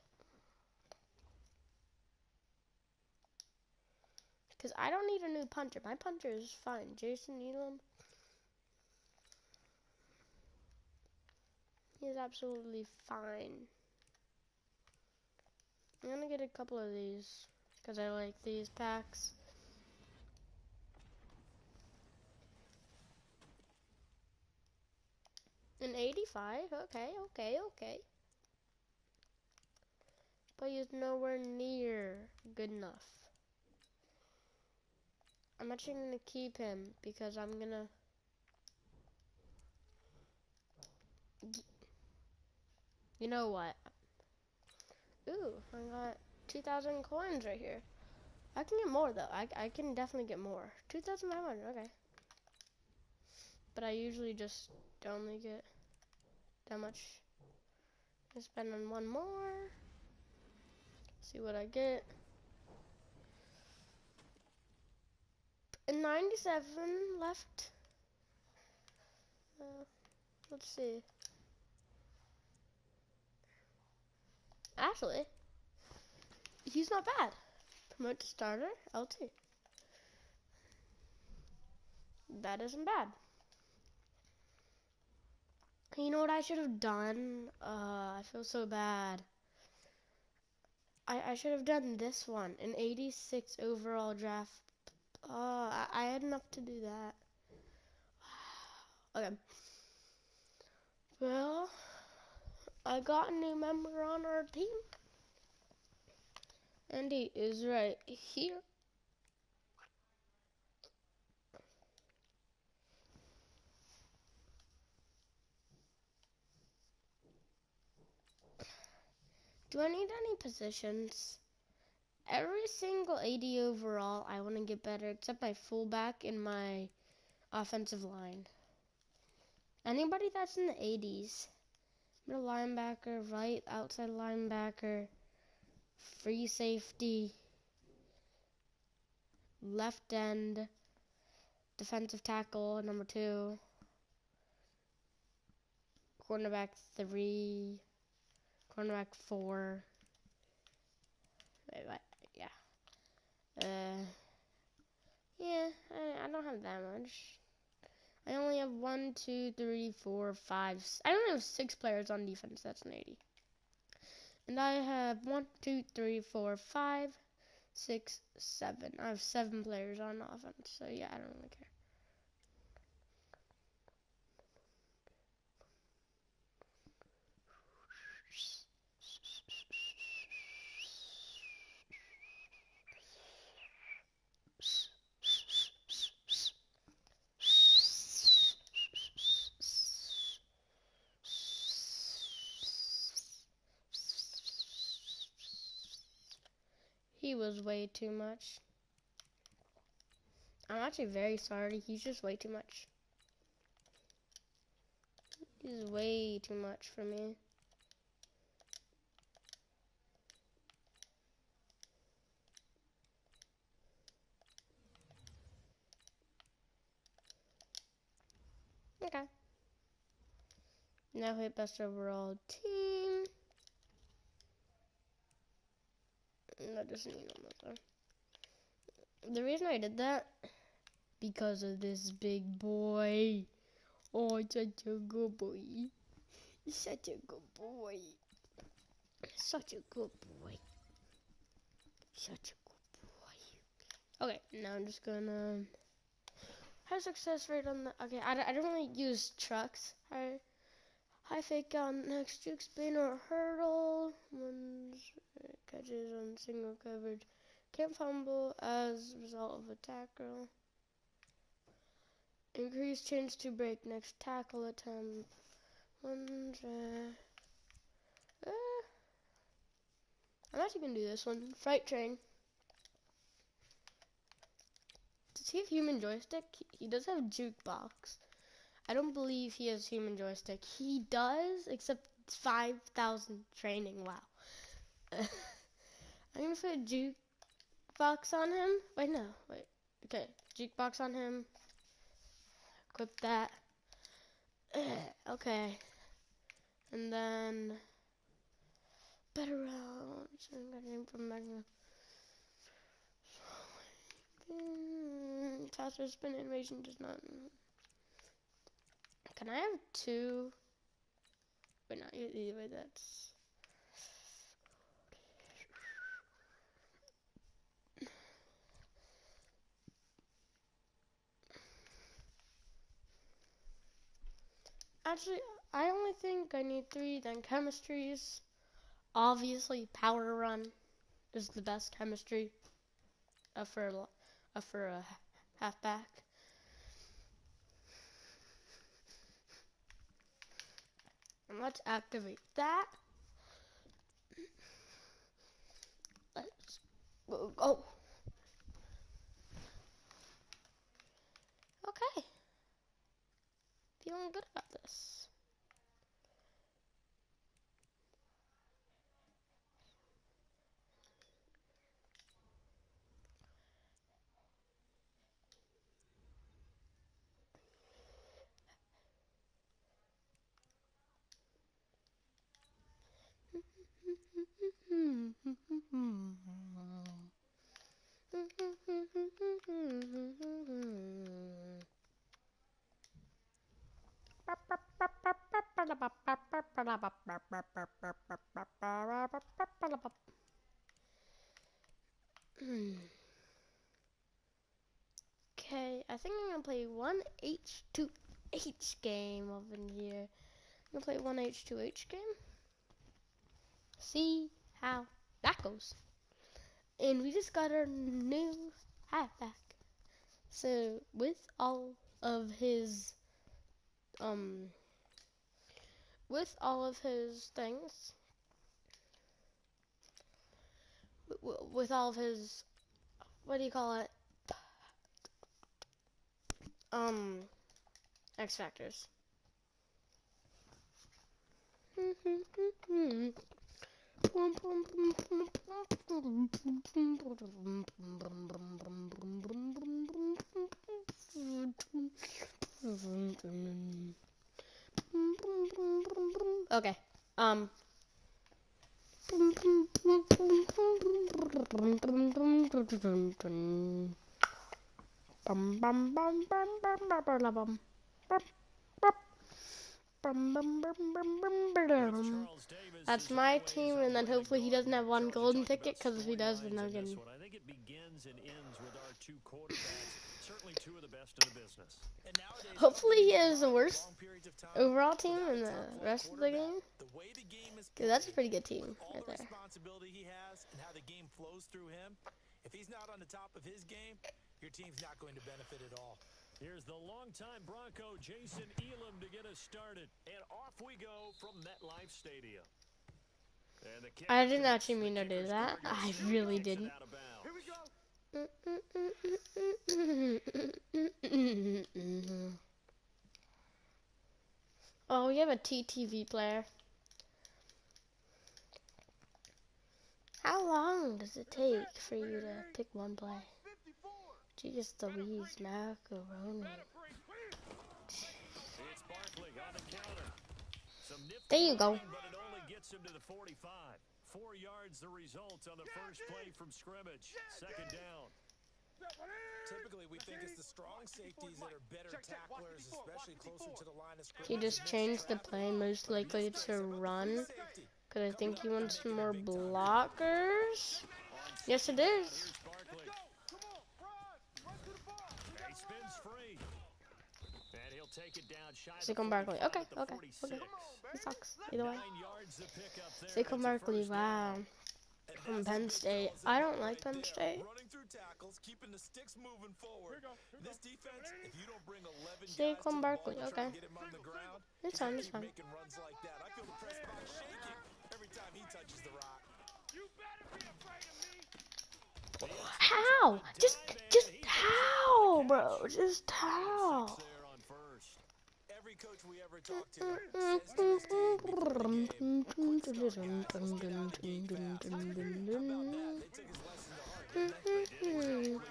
Because I don't need a new puncher. My puncher is fine. Jason Elam. He's absolutely fine. I'm going to get a couple of these. Because I like these packs. An 85? Okay. But he's nowhere near good enough. I'm actually going to keep him because I'm going to... You know what? Ooh, I got 2,000 coins right here. I can get more though. I can definitely get more. 2,500, okay. But I usually just only get that much. I spend on one more. See what I get. And 97 left. Let's see. Actually, he's not bad. Promote to starter, LT. That isn't bad. You know what I should have done? I feel so bad. I should have done this one, an 86 overall draft. I had enough to do that. Okay. Well, I got a new member on our team. And he is right here. Do I need any positions? Every single 80 overall, I want to get better, except my fullback and my offensive line. Anybody that's in the 80s, middle linebacker, right outside linebacker, free safety, left end, defensive tackle, number 2, cornerback 3, cornerback 4. Wait, what? Yeah. Yeah, I don't have that much. I only have 1, 2, 3, 4, 5. I only have 6 players on defense. That's an 80. And I have 1, 2, 3, 4, 5, 6, 7. I have 7 players on offense. So yeah, I don't really care. He was way too much. I'm actually very sorry. He's just way too much. He's way too much for me. Okay. Now hit best overall team. That doesn't mean nothing. The reason I did that, because of this big boy. Oh, such a good boy. Such a good boy. Such a good boy. Such a good boy. Okay, now I'm just gonna have success rate on the. Okay, I don't really use trucks. High fake on next juke spin or hurdle. One's catches on single coverage. Can't fumble as a result of a tackle. Increased chance to break next tackle attempt. One's I'm actually gonna do this one. Freight train. Does he have human joystick? He does have jukebox. I don't believe he has human joystick. He does, except it's 5,000 training. Wow. I'm gonna put jukebox on him. Wait, no. Wait. Okay. Jukebox on him. Equip that. Okay. And then better rounds. I'm gonna name from Magna. Faster spin animation does not. Can I have 2? Wait, not either way. That's. Actually, I only think I need 3. Then chemistries. Obviously, power run is the best chemistry for a halfback. And let's activate that. Let's go. Okay. Feeling good about this. Okay, I think I'm gonna play one H2H game over here. I'm gonna play one H2H game. See how that goes. And we just got our new halfback. So with all of his things, with all of his, what do you call it? X factors. Okay. That's my team, and then hopefully he doesn't have one golden ticket, because if he does, then I'm getting... I think it begins and ends with our two quarterbacks, certainly two of the best in the business. Hopefully he has the worst overall team in the rest of the game, because that's a pretty good team right there. Responsibility he has and how the game flows through him. If he's not on the top of his game, your team's not going to benefit at all. Here's the longtime Bronco, Jason Elam, to get us started. And off we go from MetLife Stadium. And the I didn't actually mean to do that. I really didn't. Here we go. Oh, we have a TTV player. How long does it take for you to pick one play? Jeez Louise, macaroni. There you go. But it only gets him to the 45. 4 yards the result on the first play from scrimmage. Second down. Typically, we think it's the strong safeties that are better tacklers, especially closer to the line of scrimmage. He just changed the play, most likely to run, because I think he wants some more blockers. Yes, it is. He spins free. And he'll take it down shy of Saquon Barkley. Okay. He sucks. Either way. 9 yards to pick up there. Saquon Barkley, wow. From Penn State. I don't like Penn State. Running through tackles, keeping the sticks moving forward. This defense, if you don't bring 11 guys Saquon Barkley, okay. get him on the ground, It's fine, it's fine. making runs like that. I feel the press box shaking every time he touches the rock. You better be afraid of me. How? Just how, bro? Just how? There on first. Every coach we ever talked to says to this team before the game, quit throwing passes, get out of the game fast. How about that? They took his lesson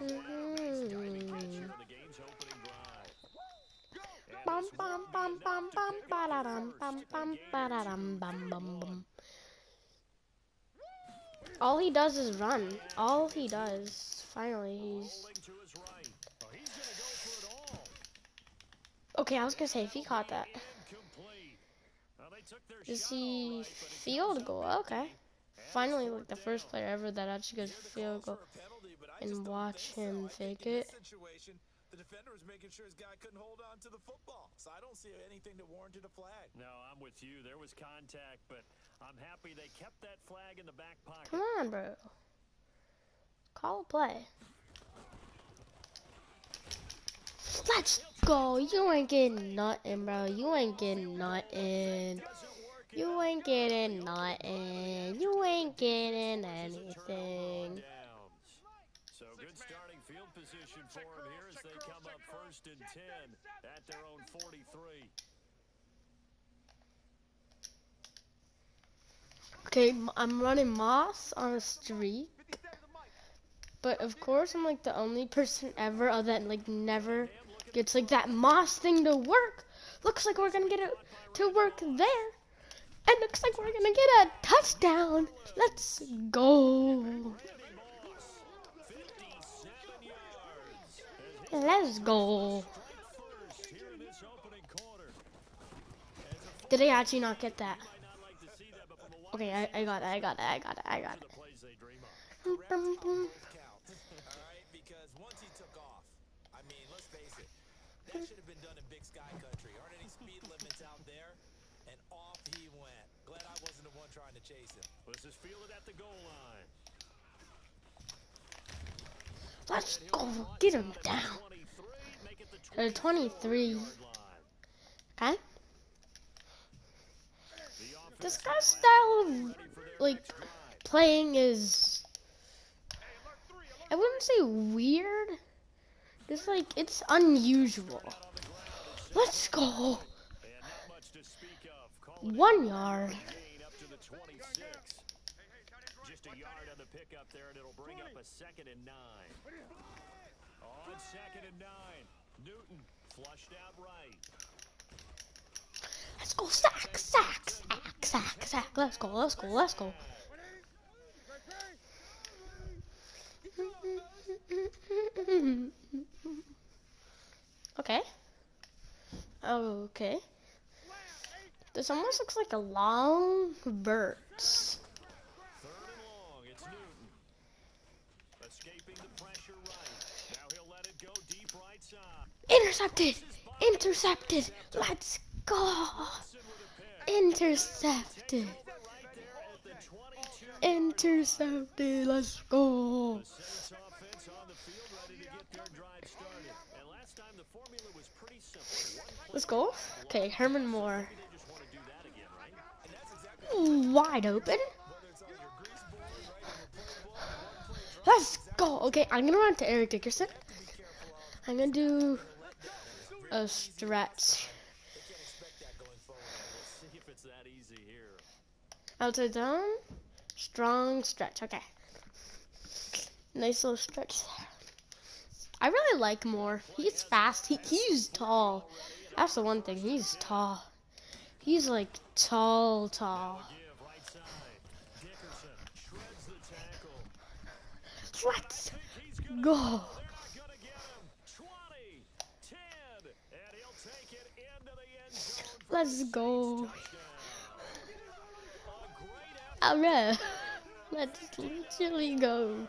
to heart, didn't they? The game's opening drive. Bum bum bum bum bum ba-da-dum bum bum ba-da-dum bum bum bum. All he does is run. All he does. Finally, he's... Rolling to his right. Oh, he's going to go for it all. Okay, I was gonna say if he caught that. Incomplete. Well, they took their Does shot he all right, but it field goal? Okay. Finally, like the first player ever that actually goes field goal. And watch him fake it. The defender was making sure his guy couldn't hold on to the football. So I don't see anything that warranted a flag. No, I'm with you. There was contact, but I'm happy they kept that flag in the back pocket. Come on, bro. Call a play. Let's go. You ain't getting nothing, bro. You ain't getting nothing. You ain't getting nothing. You ain't getting anything. So good starting field position for him here as they come up 1st and 10 at their own 43. Okay, I'm running Moss on a streak. But of course, I'm like the only person ever that like never gets like that Moss thing to work. Looks like we're gonna get it to work there. And looks like we're gonna get a touchdown. Let's go. Let's go. Did I actually not get that? Okay, I got it. Because once he took off, I mean, let's face it, that should have been done in Big Sky Country. Aren't any speed limits out there? And off he went. Glad I wasn't the one trying to chase him. This is fielded at the goal line. Let's go. Get him down. 23. Okay. This guy's style of like playing is, I wouldn't say weird. It's like it's unusual. Let's go. 1 1 yard. Just a yard on the pickup there, and it'll bring up a 2nd and 9. On 2nd and 9, Newton flushed out right. Let's go, sack, sack, sack, sack, sack. Let's go, let's go, let's go. Okay. Okay. This almost looks like a long vert. 3rd and long, it's Newton. Escaping the pressure right. Now he'll let it go deep right side. Intercepted! Intercepted! Let's go! Intercepted! Intercepted! Let's go! The Saints offense on the field ready to get their drive started. And last time the formula was pretty simple. Let's go. Okay, Herman Moore. Maybe they just want to do that again, right? Wide open. Let's go. Okay, I'm gonna run to Eric Dickerson. I'm gonna do a stretch. Let's see if it's that easy here. Outside down. Strong stretch. Okay. Nice little stretch there. I really like Moore. He's fast. He's tall. That's the one thing. He's tall. He's like tall. Let's go. Let's go. Alright. Let's literally go.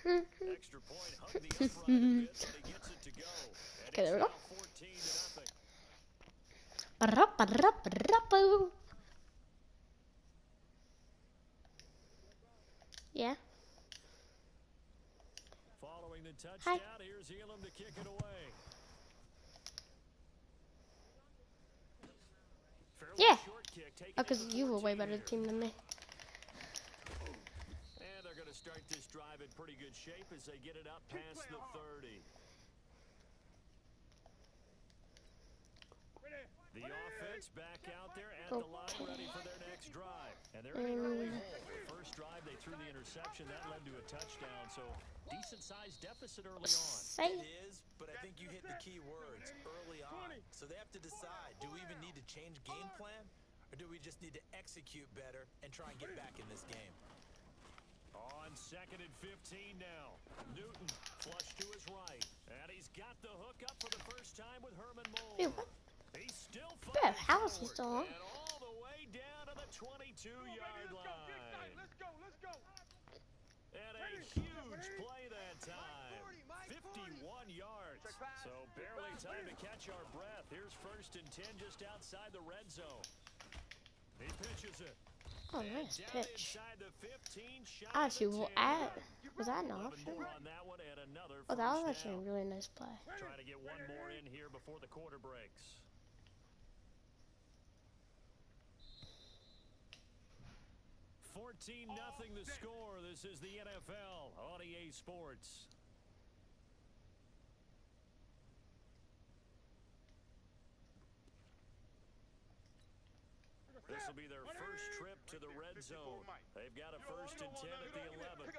Extra point hung the upright a bit, but he gets it to go. Okay, there we go. 14-0. Yeah. Following the touchdown, here's Elam to kick it away. Yeah. Because you were way better team than me. And they're going to start this drive in pretty good shape as they get it up past the 30. The offense back out there at the line ready for their next drive. And they're in the early hole. The first drive, they threw the interception. That led to a touchdown. So decent-sized deficit early on. It is, but I think you hit the key words, early on. So they have to decide, do we even need to change game plan? Or do we just need to execute better and try and get back in this game? On 2nd and 15 now. Newton flush to his right. And he's got the hook up for the first time with Herman Moore. He's still fighting how is he still on? and all the way down to the 22-yard line. Let's go. And a huge play that time. 51 yards. So barely time to catch our breath. Here's 1st and 10 just outside the red zone. He pitches it. Oh, nice pitch. The 15, shot Actually, was that an option? on that one and another Oh, that was first actually a down. really nice play. Trying to get one more in here before the quarter breaks. 14-0 the score. This is the NFL on EA Sports. This will be their first trip to the red zone. They've got a 1st and 10 at the 11.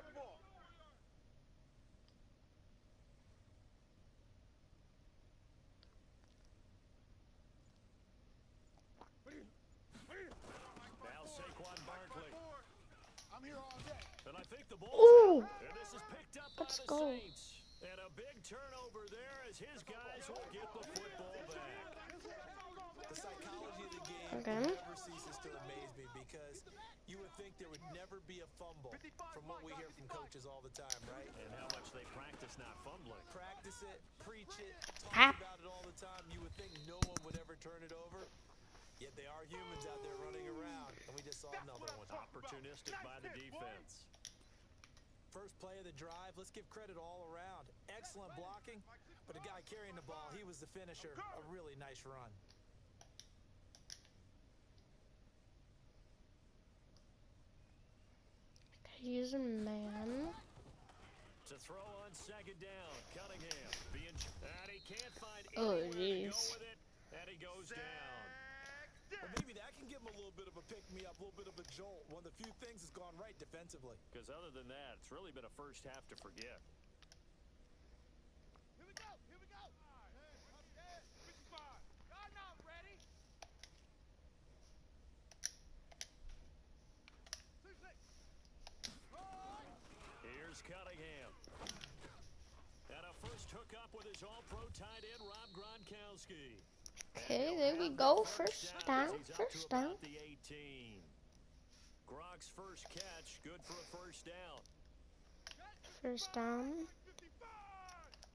Now Saquon Barkley. I'm here all day. And I think the ball. Ooh. And this is picked up Let's by the go. Saints. And a big turnover there as his guys will get the football back. The psychology of the game Okay. never ceases to amaze me because you would think there would never be a fumble from what we hear from coaches all the time, right? And how much they practice not fumbling. Practice it, preach it, talk about it all the time. You would think no one would ever turn it over. Yet they are humans out there running around, and we just saw another one. Opportunistic by the defense. First play of the drive, let's give credit all around. Excellent blocking, but the guy carrying the ball, he was the finisher. A really nice run. He's a man. To throw on 2nd down, Cunningham being And he can't find Oh, anywhere to go jeez. with it, and he goes down. Well, maybe that can give him a little bit of a pick-me-up, a little bit of a jolt. One of the few things that's gone right defensively. Because other than that, it's really been a first half to forget. Here we go. Here we go. Hey, 55. Y'all not ready. 2-6. Here's Cunningham. And a first hookup with his all-pro tight end, Rob Gronkowski. Okay, there we go. First down. First down. The 18. Gronk's first catch, good for a first down. First down. 55.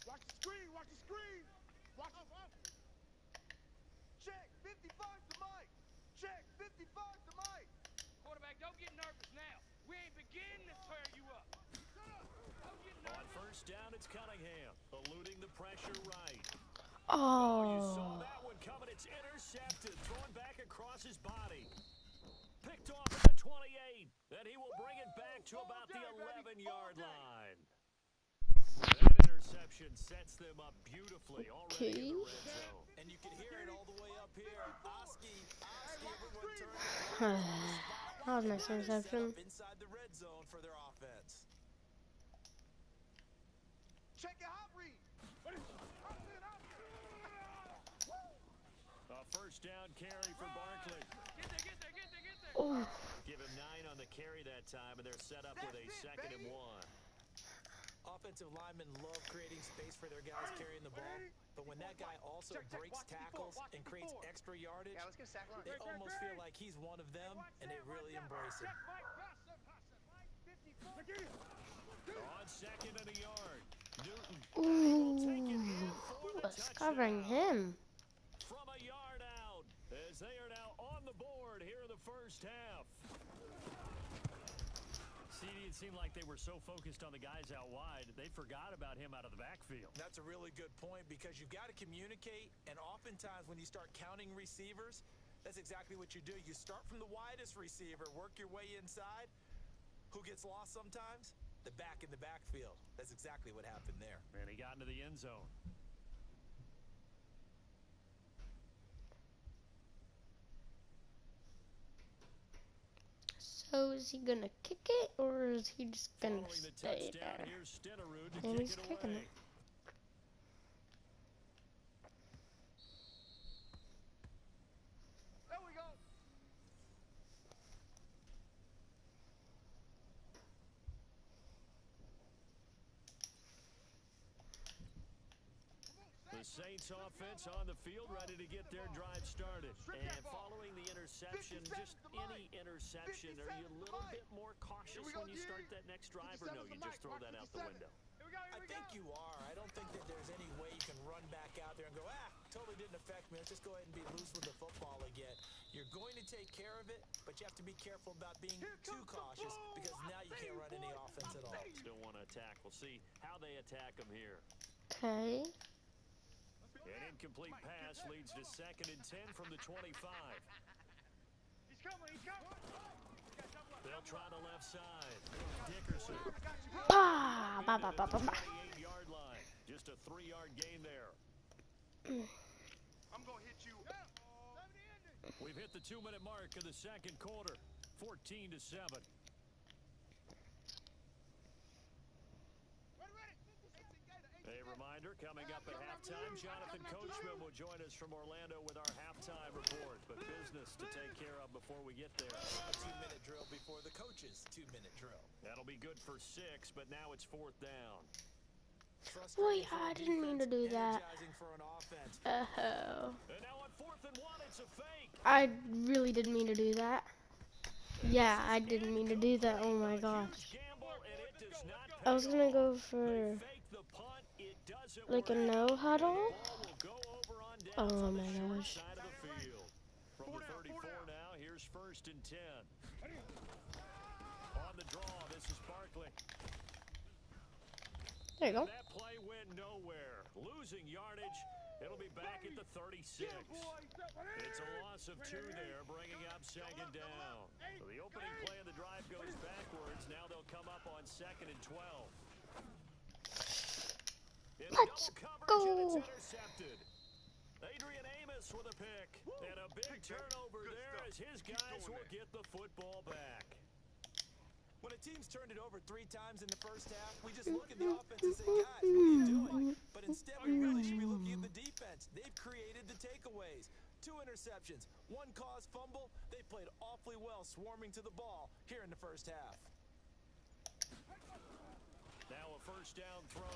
Watch the screen. Watch the screen. Watch it. Check. 55's the mic. Check. 55's the mic. Quarterback, don't get nervous now. We ain't beginning to tear you up. Shut up. Don't get nervous. On first down, it's Cunningham, eluding the pressure right. Oh, you saw Oh. that one coming. It's intercepted, thrown back across his body. Picked off at the 28, and he will bring it back to about the 11-yard line. That interception sets them up beautifully already in the red zone. And you can hear it all the way up here. Oski, everyone turning. That was a nice interception. Inside the red zone for their offense. Check your hot read. A first down carry for Barkley. Get there. Oh. Give him 9 on the carry that time, and they're set up with a 2nd and 1. Offensive linemen love creating space for their guys carrying the ball, but when that guy also breaks tackles and creates extra yardage, they almost feel like he's one of them, and they really embrace it. On 2nd and a yard, Newton. Ooh. What's covering him? From a yard out, as they are now on the board here in the first half. See, it seemed like they were so focused on the guys out wide, they forgot about him out of the backfield. That's a really good point because you've got to communicate, and oftentimes when you start counting receivers, that's exactly what you do. You start from the widest receiver, work your way inside. Who gets lost sometimes? The back in the backfield. That's exactly what happened there. And he got into the end zone. So is he gonna kick it or is he just gonna Following the stay touchdown, there? here's Stenerud to And kick he's it kicking away. it. There we go. The Saints offense on the field, ready to get their drive started. And following the interception, just any interception, are you a little bit more cautious when you start that next drive, or no, you just throw that out the window? I think you are. I don't think that there's any way you can run back out there and go, totally didn't affect me. Let's just go ahead and be loose with the football again. You're going to take care of it, but you have to be careful about being too cautious because now you can't run any offense at all. Still want to attack. We'll see how they attack them here. Okay. An incomplete pass leads to 2nd and 10 from the 25. He's coming. They'll try the left side. Dickerson. Bah, bah, bah, bah, bah, bah. 28-yard line. Just a 3-yard gain there. I'm going to hit you. We've hit the 2-minute mark of the second quarter. 14-7. A reminder, coming up at halftime, Jonathan Coachman will join us from Orlando with our halftime report. But business to take care of before we get there. A 2-minute drill before the coach's 2-minute drill. That'll be good for 6, but now it's 4th down. Wait, I didn't mean to do that. For an offense. Oh. And now on 4th and 1, it's a fake. I really didn't mean to do that. Yeah, I didn't mean to do that. Oh my gosh. I was gonna go for like a no huddle. Oh my gosh. From the 34 now, here's 1st and 10. On the draw, this is Barkley. There you go. That play went nowhere. Losing yardage. It'll be back at the 36. It's a loss of 2 there, bringing up 2nd down. So the opening play of the drive goes backwards. Now they'll come up on 2nd and 12. Let's go. Intercepted. Adrian Amos with a pick. And a big turnover there as his guys will get the football back. When a team's turned it over 3 times in the first half, we just look at the offense and say, guys, what are you doing? But instead, we really should be looking at the defense. They've created the takeaways. 2 interceptions, 1 caused fumble. They played awfully well swarming to the ball here in the first half. Now a first down throw.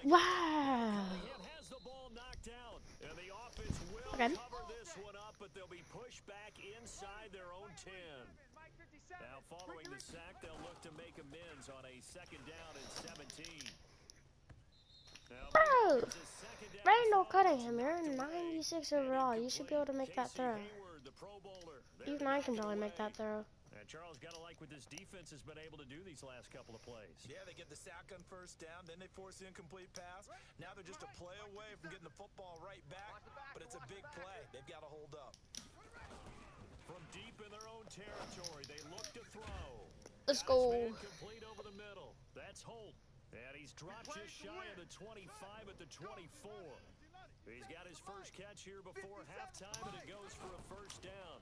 Wow. Cunningham has the ball knocked out. And the offense will cover this one up, but they'll be pushed back inside their own 10. Now following the sack, they'll look to make amends on a second down and 17. Bro, Randall Cunningham, you're 96 overall. You should be able to make that throw. Even I can probably make that throw. And Charles got to like what this defense has been able to do these last couple of plays. Yeah, they get the sack on first down, then they force the incomplete pass. Now they're just a play away from getting the football right back, but it's a big play. They've got to hold up. From deep in their own territory, they look to throw. Let's go. Complete over the middle. That's Holt. And he's dropped just shy of the 25 at the 24. He's got his first catch here before halftime, and it goes for a first down.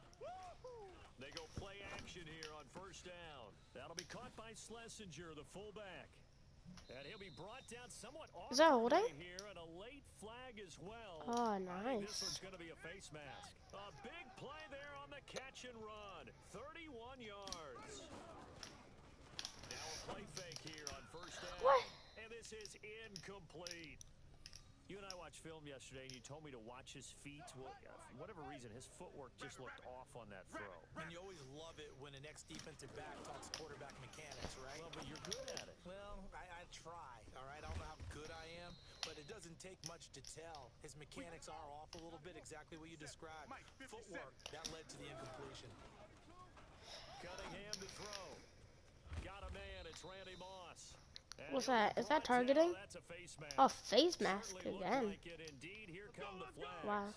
They go play action here on first down. That'll be caught by Schlesinger, the fullback. And he'll be brought down somewhat Is that holding? Here, and a late flag as well. Oh, This one's nice. going to be a face mask. A big play there on the catch and run. 31 yards. Now a play fake here on first down. What? And this is incomplete. You and I watched film yesterday, and you told me to watch his feet. Well, for whatever reason, his footwork just looked off on that throw. And you always love it when an ex-defensive back talks quarterback mechanics, right? Well, but you're good at it. Well, I try, all right? I don't know how good I am, but it doesn't take much to tell. His mechanics are off a little bit, exactly what you described. Footwork, that led to the incompletion. Cunningham to throw. Got a man, it's Randy Moss. What's that? Is that targeting? That's a face mask. Oh, face mask again. Like it indeed. Here come the flags. Wow.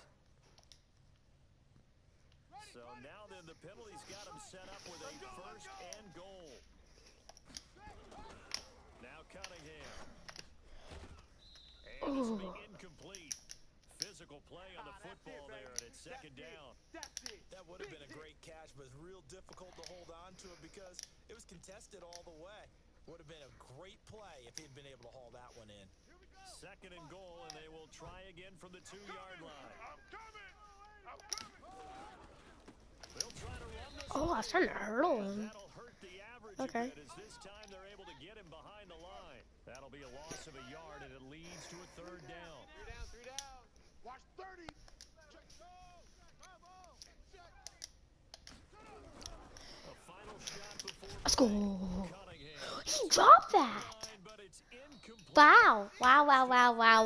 So now then the penalty's got him set up with a first and goal. Now Cunningham. And this will be incomplete. Physical play on the football there, and it's second down. That would have been a great catch, but it's real difficult to hold on to it because it was contested all the way. Would have been a great play if he'd been able to haul that one in. Second and goal, and they will try again from the 2-yard line. They'll try to run this. Oh, I was trying to hurdle him. That'll hurt the average Okay. a bit, as this time they're able to get him behind the line. That'll be a loss of a yard, and it leads to a third down. 3 down. Watch 30. A final shot before Let's go. Cunningham. He dropped that. But it's incomplete. Wow. Wow, wow, wow, wow,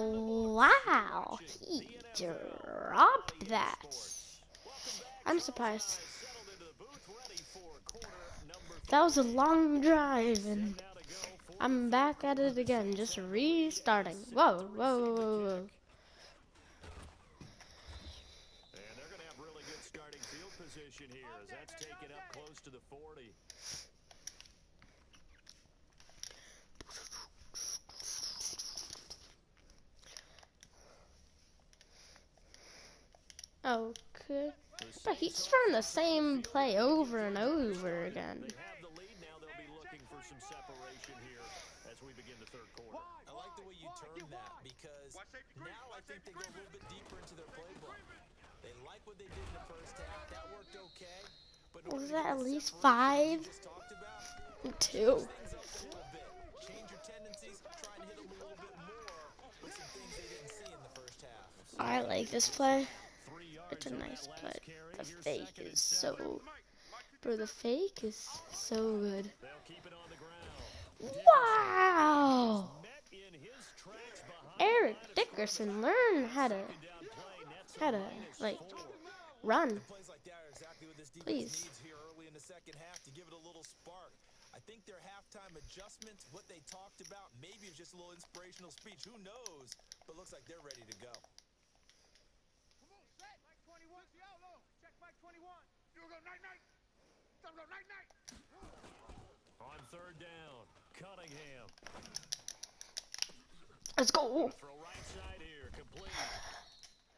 wow. He dropped that. I'm surprised. That was a long drive, and I'm back at it again, just restarting. Whoa, whoa, whoa, whoa, whoa. And they're going to have really good starting field position here, as that's taken up close to the 40. Okay. But he's trying the same play over and over again. They have the lead now. They'll be looking for some separation here as we begin the third quarter. I like the way you term that because now I think they go a little bit deeper into their playbook. They like what they did in the first half. That worked okay. But Was that at least 5? 2. Change your tendencies, try and hit them a little bit more with some things they didn't see in the first half. I like this play. It's a nice play. The fake is so... Bro, the fake is so good. Wow! Eric Dickerson, learn how to, like, run. Plays like that are exactly what this defense Please. needs here early in the second half to give it a little spark. I think their halftime adjustments, what they talked about, maybe it's just a little inspirational speech. Who knows? But looks like they're ready to go. Mike 21, check Mike 21. You go night-night. Go night-night. On third down, Cunningham. Let's go. Throw right side here, complete.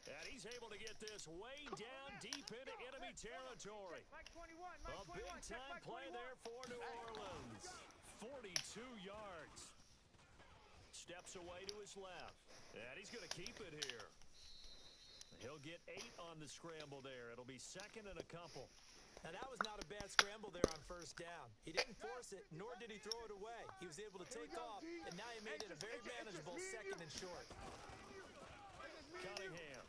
And he's able to get this way down deep into enemy territory. A big-time play there for New Orleans. 42 yards. Steps away to his left. And he's going to keep it here. He'll get 8 on the scramble there. It'll be second and a couple. Now, that was not a bad scramble there on first down. He didn't force it, nor did he throw it away. He was able to take off, and now he made it a very manageable second and short. Cunningham.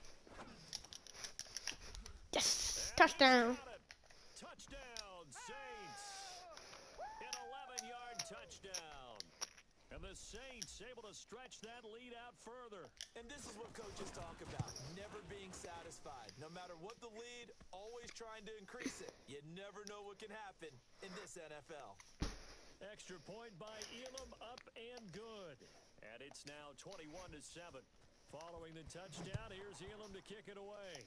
Yes, touchdown. Touchdown, Saints. An 11-yard touchdown. And the Saints able to stretch that lead out further. And this is what coaches talk about, never being satisfied. No matter what the lead, always trying to increase it. You never know what can happen in this NFL. Extra point by Elam, up and good. And it's now 21-7. Following the touchdown, here's Elam to kick it away.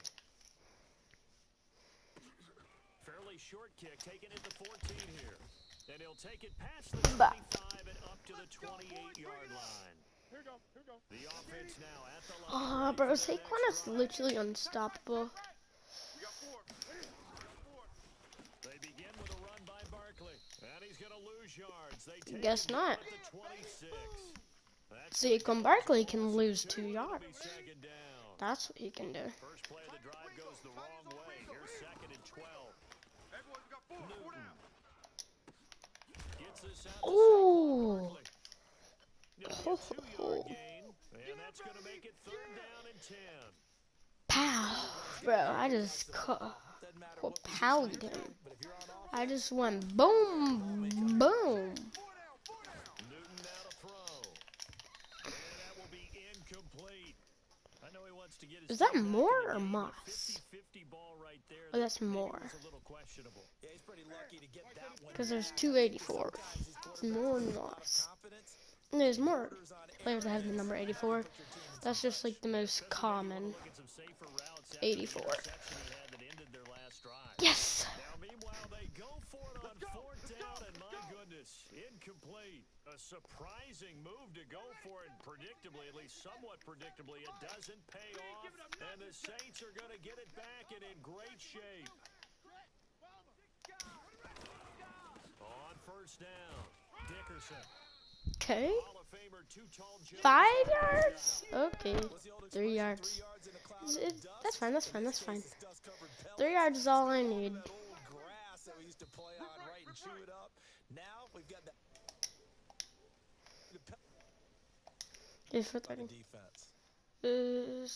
Fairly short kick, taking it to 14 here. And he'll take it past the 25 and up to the 28-yard line. Here we go. The offense now at the line. Oh, bro, Saquon is literally unstoppable. We got 4. They begin with a run by Barkley. And he's going to lose yards. They take Guess it not. at the 26. Saquon Barkley can lose 2 yards. Second down. That's what he can do. First play of the drive goes the wrong way. Here's second and 12. Everyone's got 4. 4 down. Gets this out to Ooh. Barkley. It'll be a 2-yard gain, and that's going to make it third down and 10. Pow. Bro, I just powed him. I just went boom, boom. Newton now to throw. And that will be incomplete. I know he wants to get his Is that team back more in the or game, Moss? but 50-50 ball right there. Oh, that's maybe more. was a little questionable. Yeah, he's pretty lucky to get that one. Because there's 284. It's more than loss. And there's more players that have the number 84. That's just like the most common. Look at some safer routes after 84. the interception he had that ended their last drive. Yes. Now, meanwhile, they go for it on fourth down, and my goodness, incomplete. A surprising move to go for it, predictably, at least somewhat predictably. It doesn't pay off, and the Saints are going to get it back and in great shape. On first down, Dickerson. Okay. Hall of Famer, too-tall Jones. 5 yards? Okay. 3 yards. That's fine, that's fine, that's fine. 3 yards is all I need. That old grass that we used to play on, right, and chew it up. Now we've got the It's for 30. defense. Okay.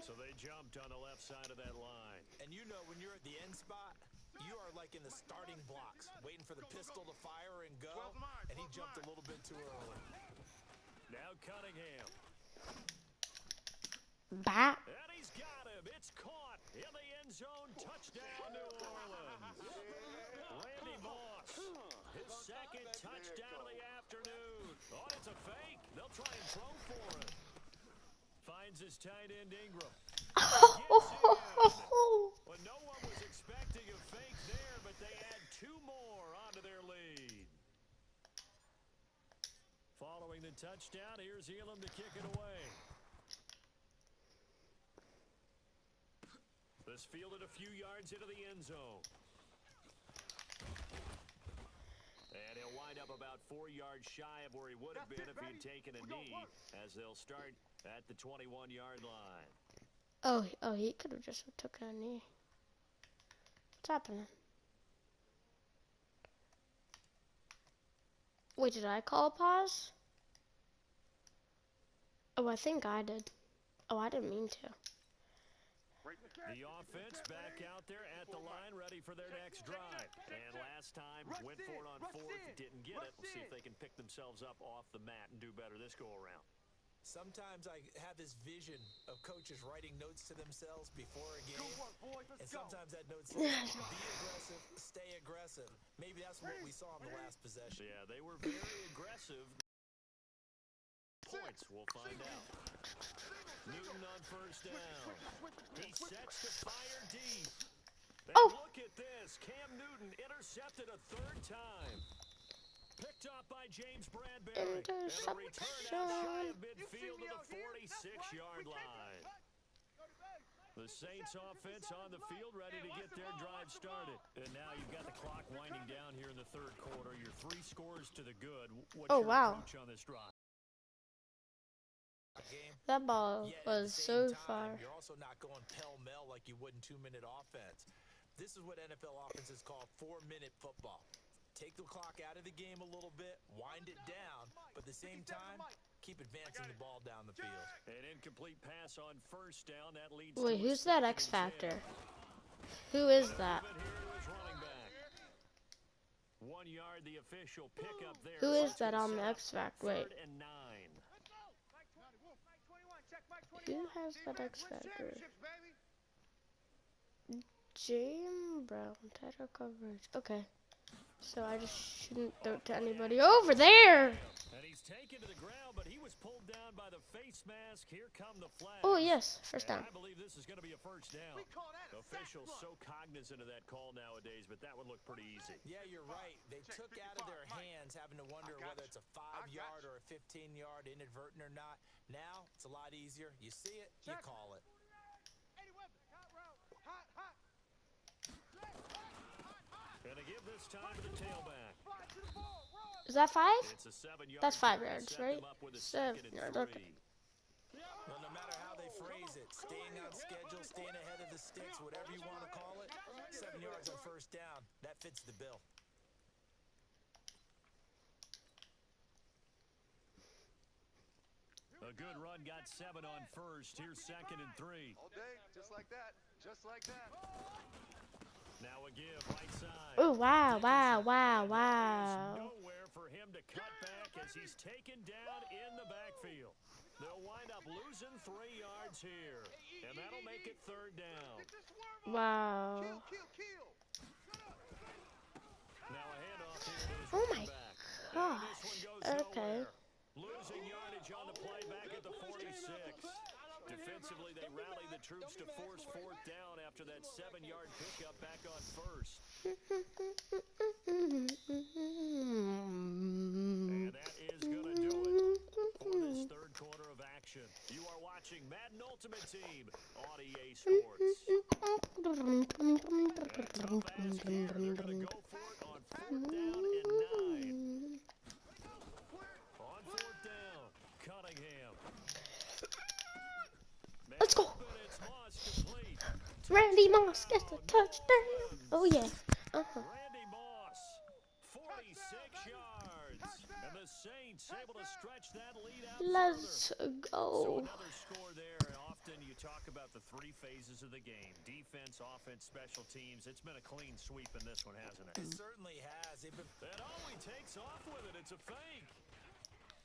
So they jumped on the left side of that line. And you know, when you're at the end spot, you are like in the starting blocks, waiting for the pistol to fire and go, and he jumped a little bit too early. Now Cunningham. Bat. And he's got him. It's caught in the end zone. Touchdown, New Orleans. Randy Moss. His second touchdown of the afternoon. Oh, it's a fake. They'll try and throw for it. Finds his tight end Ingram. Well, no one was expecting a fake there, but they add 2 more onto their lead. Following the touchdown, here's Elam to kick it away. This fielded a few yards into the end zone. And he'll wind up about 4 yards shy of where he would have been if he'd taken a knee, as they'll start at the 21-yard line. Oh, he could have just took a knee. What's happening? Wait, did I call a pause? Oh, I think I did. Oh, I didn't mean to. The offense back out there at the line, ready for their next drive. And last time, went for it on fourth, didn't get it. We'll see if they can pick themselves up off the mat and do better this go-around. Sometimes I have this vision of coaches writing notes to themselves before a game, and sometimes that note says, be aggressive, stay aggressive. Maybe that's what we saw in the last possession. Yeah, they were very aggressive. Points, we'll find out. Newton on first down. He sets to fire deep. And look at this. Cam Newton intercepted a 3rd time. Picked off by James Bradbury. And a return out shy of midfield to the 46-yard line. The Saints offense on the field ready to get their drive started. And now you've got the clock winding down here in the third quarter. You're 3 scores to the good. What's your approach on this drive? That ball was so far. You're also not going pell-mell like you would in 2-minute offense. This is what NFL offenses call 4-minute football. Take the clock out of the game a little bit, wind it down, but at the same time, keep advancing the ball down the field. An incomplete pass on first down. That leads Wait, who's that X Factor? Who is that? 1 yard, the official pickup there. Who is that on the X Factor? Wait. Who has that X Factor? James Brown, title coverage. Okay. So I just shouldn't throw it to anybody over there. And he's taken to the ground, but he was pulled down by the face mask. Here come the flags. Oh, yes. First down. I believe this is going to be a first down. Officials so cognizant of that call nowadays, but that would look pretty easy. Yeah, you're right. They took out of their hands having to wonder whether it's a 5-yard or a 15-yard, inadvertent or not. Now, it's a lot easier. You see it, you call it. And to give this time to the tailback. Is that 5? It's a 7-yard. That's 5 yards, right? 7 yards, okay. Well, no matter how they phrase it, staying on schedule, staying ahead of the sticks, whatever you want to call it, 7 yards on first down, that fits the bill. A good run, got 7 on first. Here's 2nd and 3. All day, just like that, just like that. Now a give, right side. Oh, wow, wow, wow, wow. Nowhere for him to cut back as he's taken down in the backfield. They'll wind up losing 3 yards here, and that'll make it 3rd down. Wow. Now a handoff here. Oh my gosh. This one goes okay. Nowhere. Losing yardage on the play back at the 46. Defensively, they rally the troops to force 4th down after that 7-yard pickup back on first. And that is going to do it for this 3rd quarter of action. You are watching Madden Ultimate Team on EA Sports. And tough ass here. They're going to go for it on 4th down and 9. On 4th down, Cunningham. Let's go. Randy Moss gets the touchdown. Oh, yeah. Randy Moss, 46 yards. And the Saints able to stretch that lead out. Let's So go. another score there. Often you talk about the 3 phases of the game. Defense, offense, special teams. It's been a clean sweep in this one, hasn't it? It certainly has. And he takes off with it. It's a fake.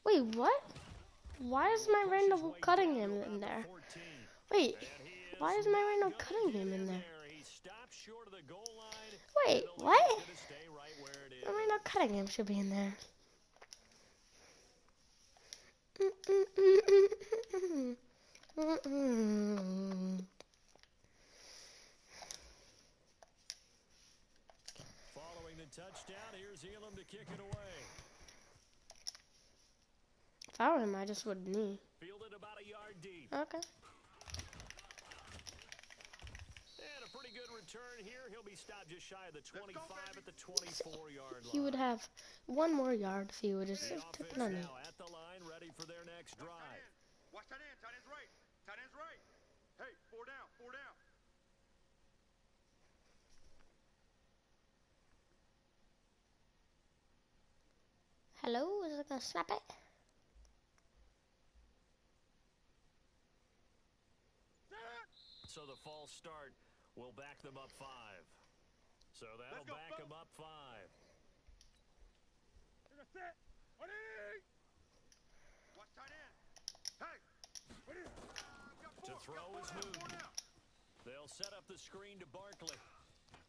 Wait, what? Why is my Randall cutting him in there? Wait, why is my Randall cutting him in there? Wait, what? My Randall cutting him should be in there. Following the touchdown, here's Elam to kick it away. If I were him, I just would knee. Fielded about a yard deep. Okay. And a pretty good return here. He'll be stopped just shy of the 25 at the 24-yard line. He would have 1 more yard if he would just The took offense it on me. now at the line, ready for their next drive. Watch tight end, tight end's right. Tight end's right. Hey, 4 down, 4 down. Hello, is it gonna snap it? So the false start will back them up 5. So that'll back them up 5. Watch tight end. Hey. To throw is Newton. They'll set up the screen to Barkley.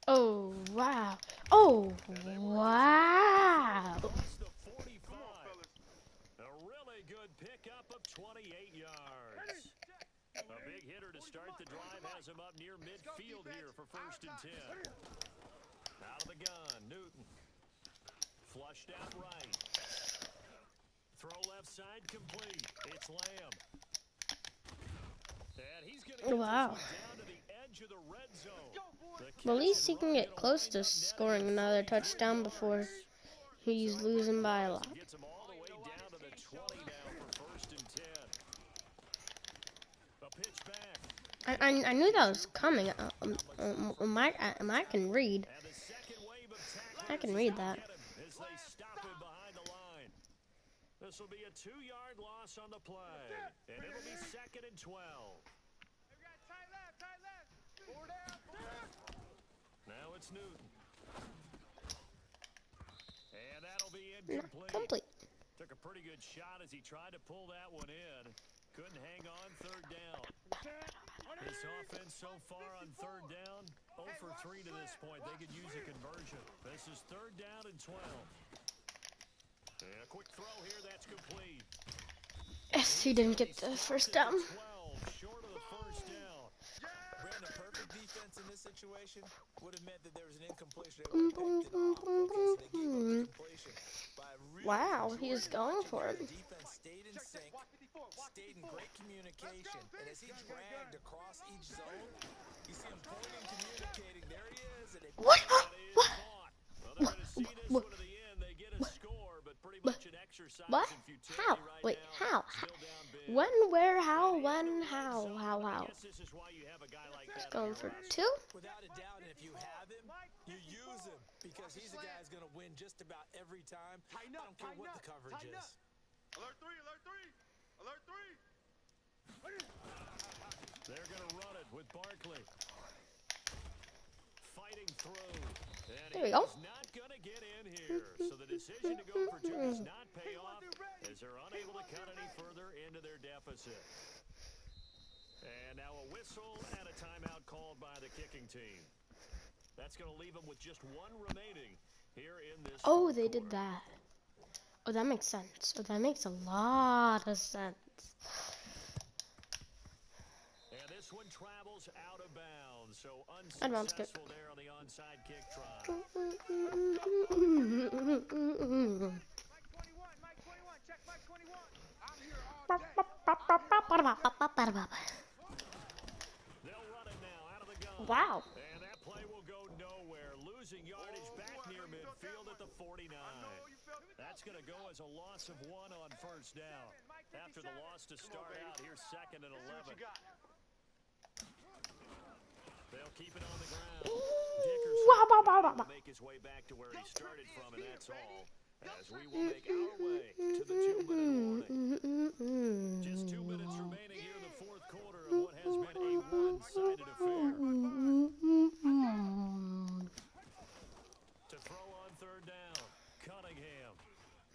Oh, wow. Oh, wow. Across the 45. A really good pickup of 28 yards. A big hitter to start the drive has him up near midfield here for 1st and 10. Out of the gun, Newton. Flushed out right. Throw left side complete. It's Lamb. And he's going to get Wow. this one down to the edge of the red zone. Well, at least he can get close to scoring another touchdown before he's losing by a lot. Gets him all the way down to the 20 now for 1st and 10. A pitch back. I knew that was coming. I can read. And the second wave of I can read that. as they stop him behind the line. This will be a 2-yard loss on the play. And it'll be 2nd and 12. Now it's Newton. And that'll be incomplete. Complete. Took a pretty good shot as he tried to pull that one in. Couldn't hang on 3rd down. This offense so far on 3rd down, 0 for 3 to this point. They could use a conversion. This is 3rd down and 12. And a quick throw here, that's complete. Yes, he didn't get the first down. 12, short of the first down. Brandon, perfect defense in this situation would have meant that there was an incompletion. They would have picked it off. Okay, so they gave up the completion. Wow, he's going for it. The defense stayed in sync, stayed in great communication, and as he dragged across each zone, you see him pointing, communicating. There he is, and they What? Well, they're going to see this one to the end. They get a score, but pretty much an exercise What? in futility How? right Wait, now. how? Still down big. When, where, how, when, how? I guess this is why you have a guy like that Going on for your roster. 2? Without a doubt, and if you have him, you use him because he's the guy who's going to win just about every time. I don't care what the coverage is. Alert 3, alert 3, alert 3. They're going to run it with Barkley. Fighting through. And There we go. he's not going to get in here. So the decision to go for 2 does not pay off as they're unable to cut any further into their deficit. And now a whistle and a timeout called by the kicking team. That's going to leave them with just 1 remaining here in this. Oh, they did that. Oh, that makes sense. Oh, that makes a lot of sense. And this one travels out of bounds, so Advance kick. unsuccessful there on the onside kick try. Mike 21, check Mike 21. I'm here all day. They'll run it now out of the gun. Wow. And that play will go nowhere, losing yardage back near midfield at the 49. That's going to go as a loss of 1 on 1st down. After the loss to start out, here's 2nd and 11. They'll keep it on the ground. Dickerson will make his way back to where he started from, and that's all. As we will make our way to the 2-minute warning. Just 2 minutes remaining here in the 4th quarter of what has been a one-sided affair. To throw on 3rd down, Cunningham.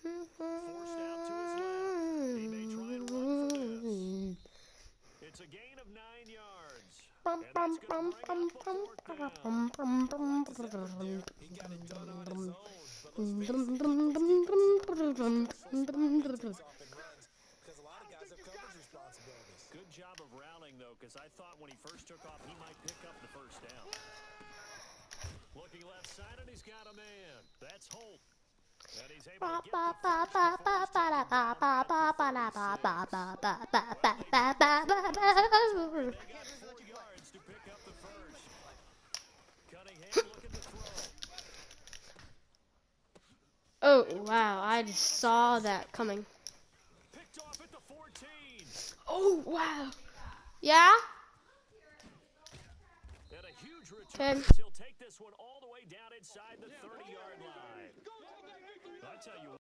Forced out to his left. He may try and run for this. It's a gain of 9 yards. And that's going to bring up a 4th down. He got it done on his own, but let's face it, because a lot of guys have coverage responsibilities. Good job of rallying, though, because I thought when he first took off, he might pick up the 1st down. Looking left side, and he's got a man. That's Holt. And he's able to get the first before he's taken down at the 36. They got 4 yards to pick up the first. Cunningham looking to throw. Oh, wow. I just saw that coming. Picked off at the 14. Oh, wow. Yeah? And a huge return. Okay. He'll take this one all the way down inside the 30-yard line. I tell you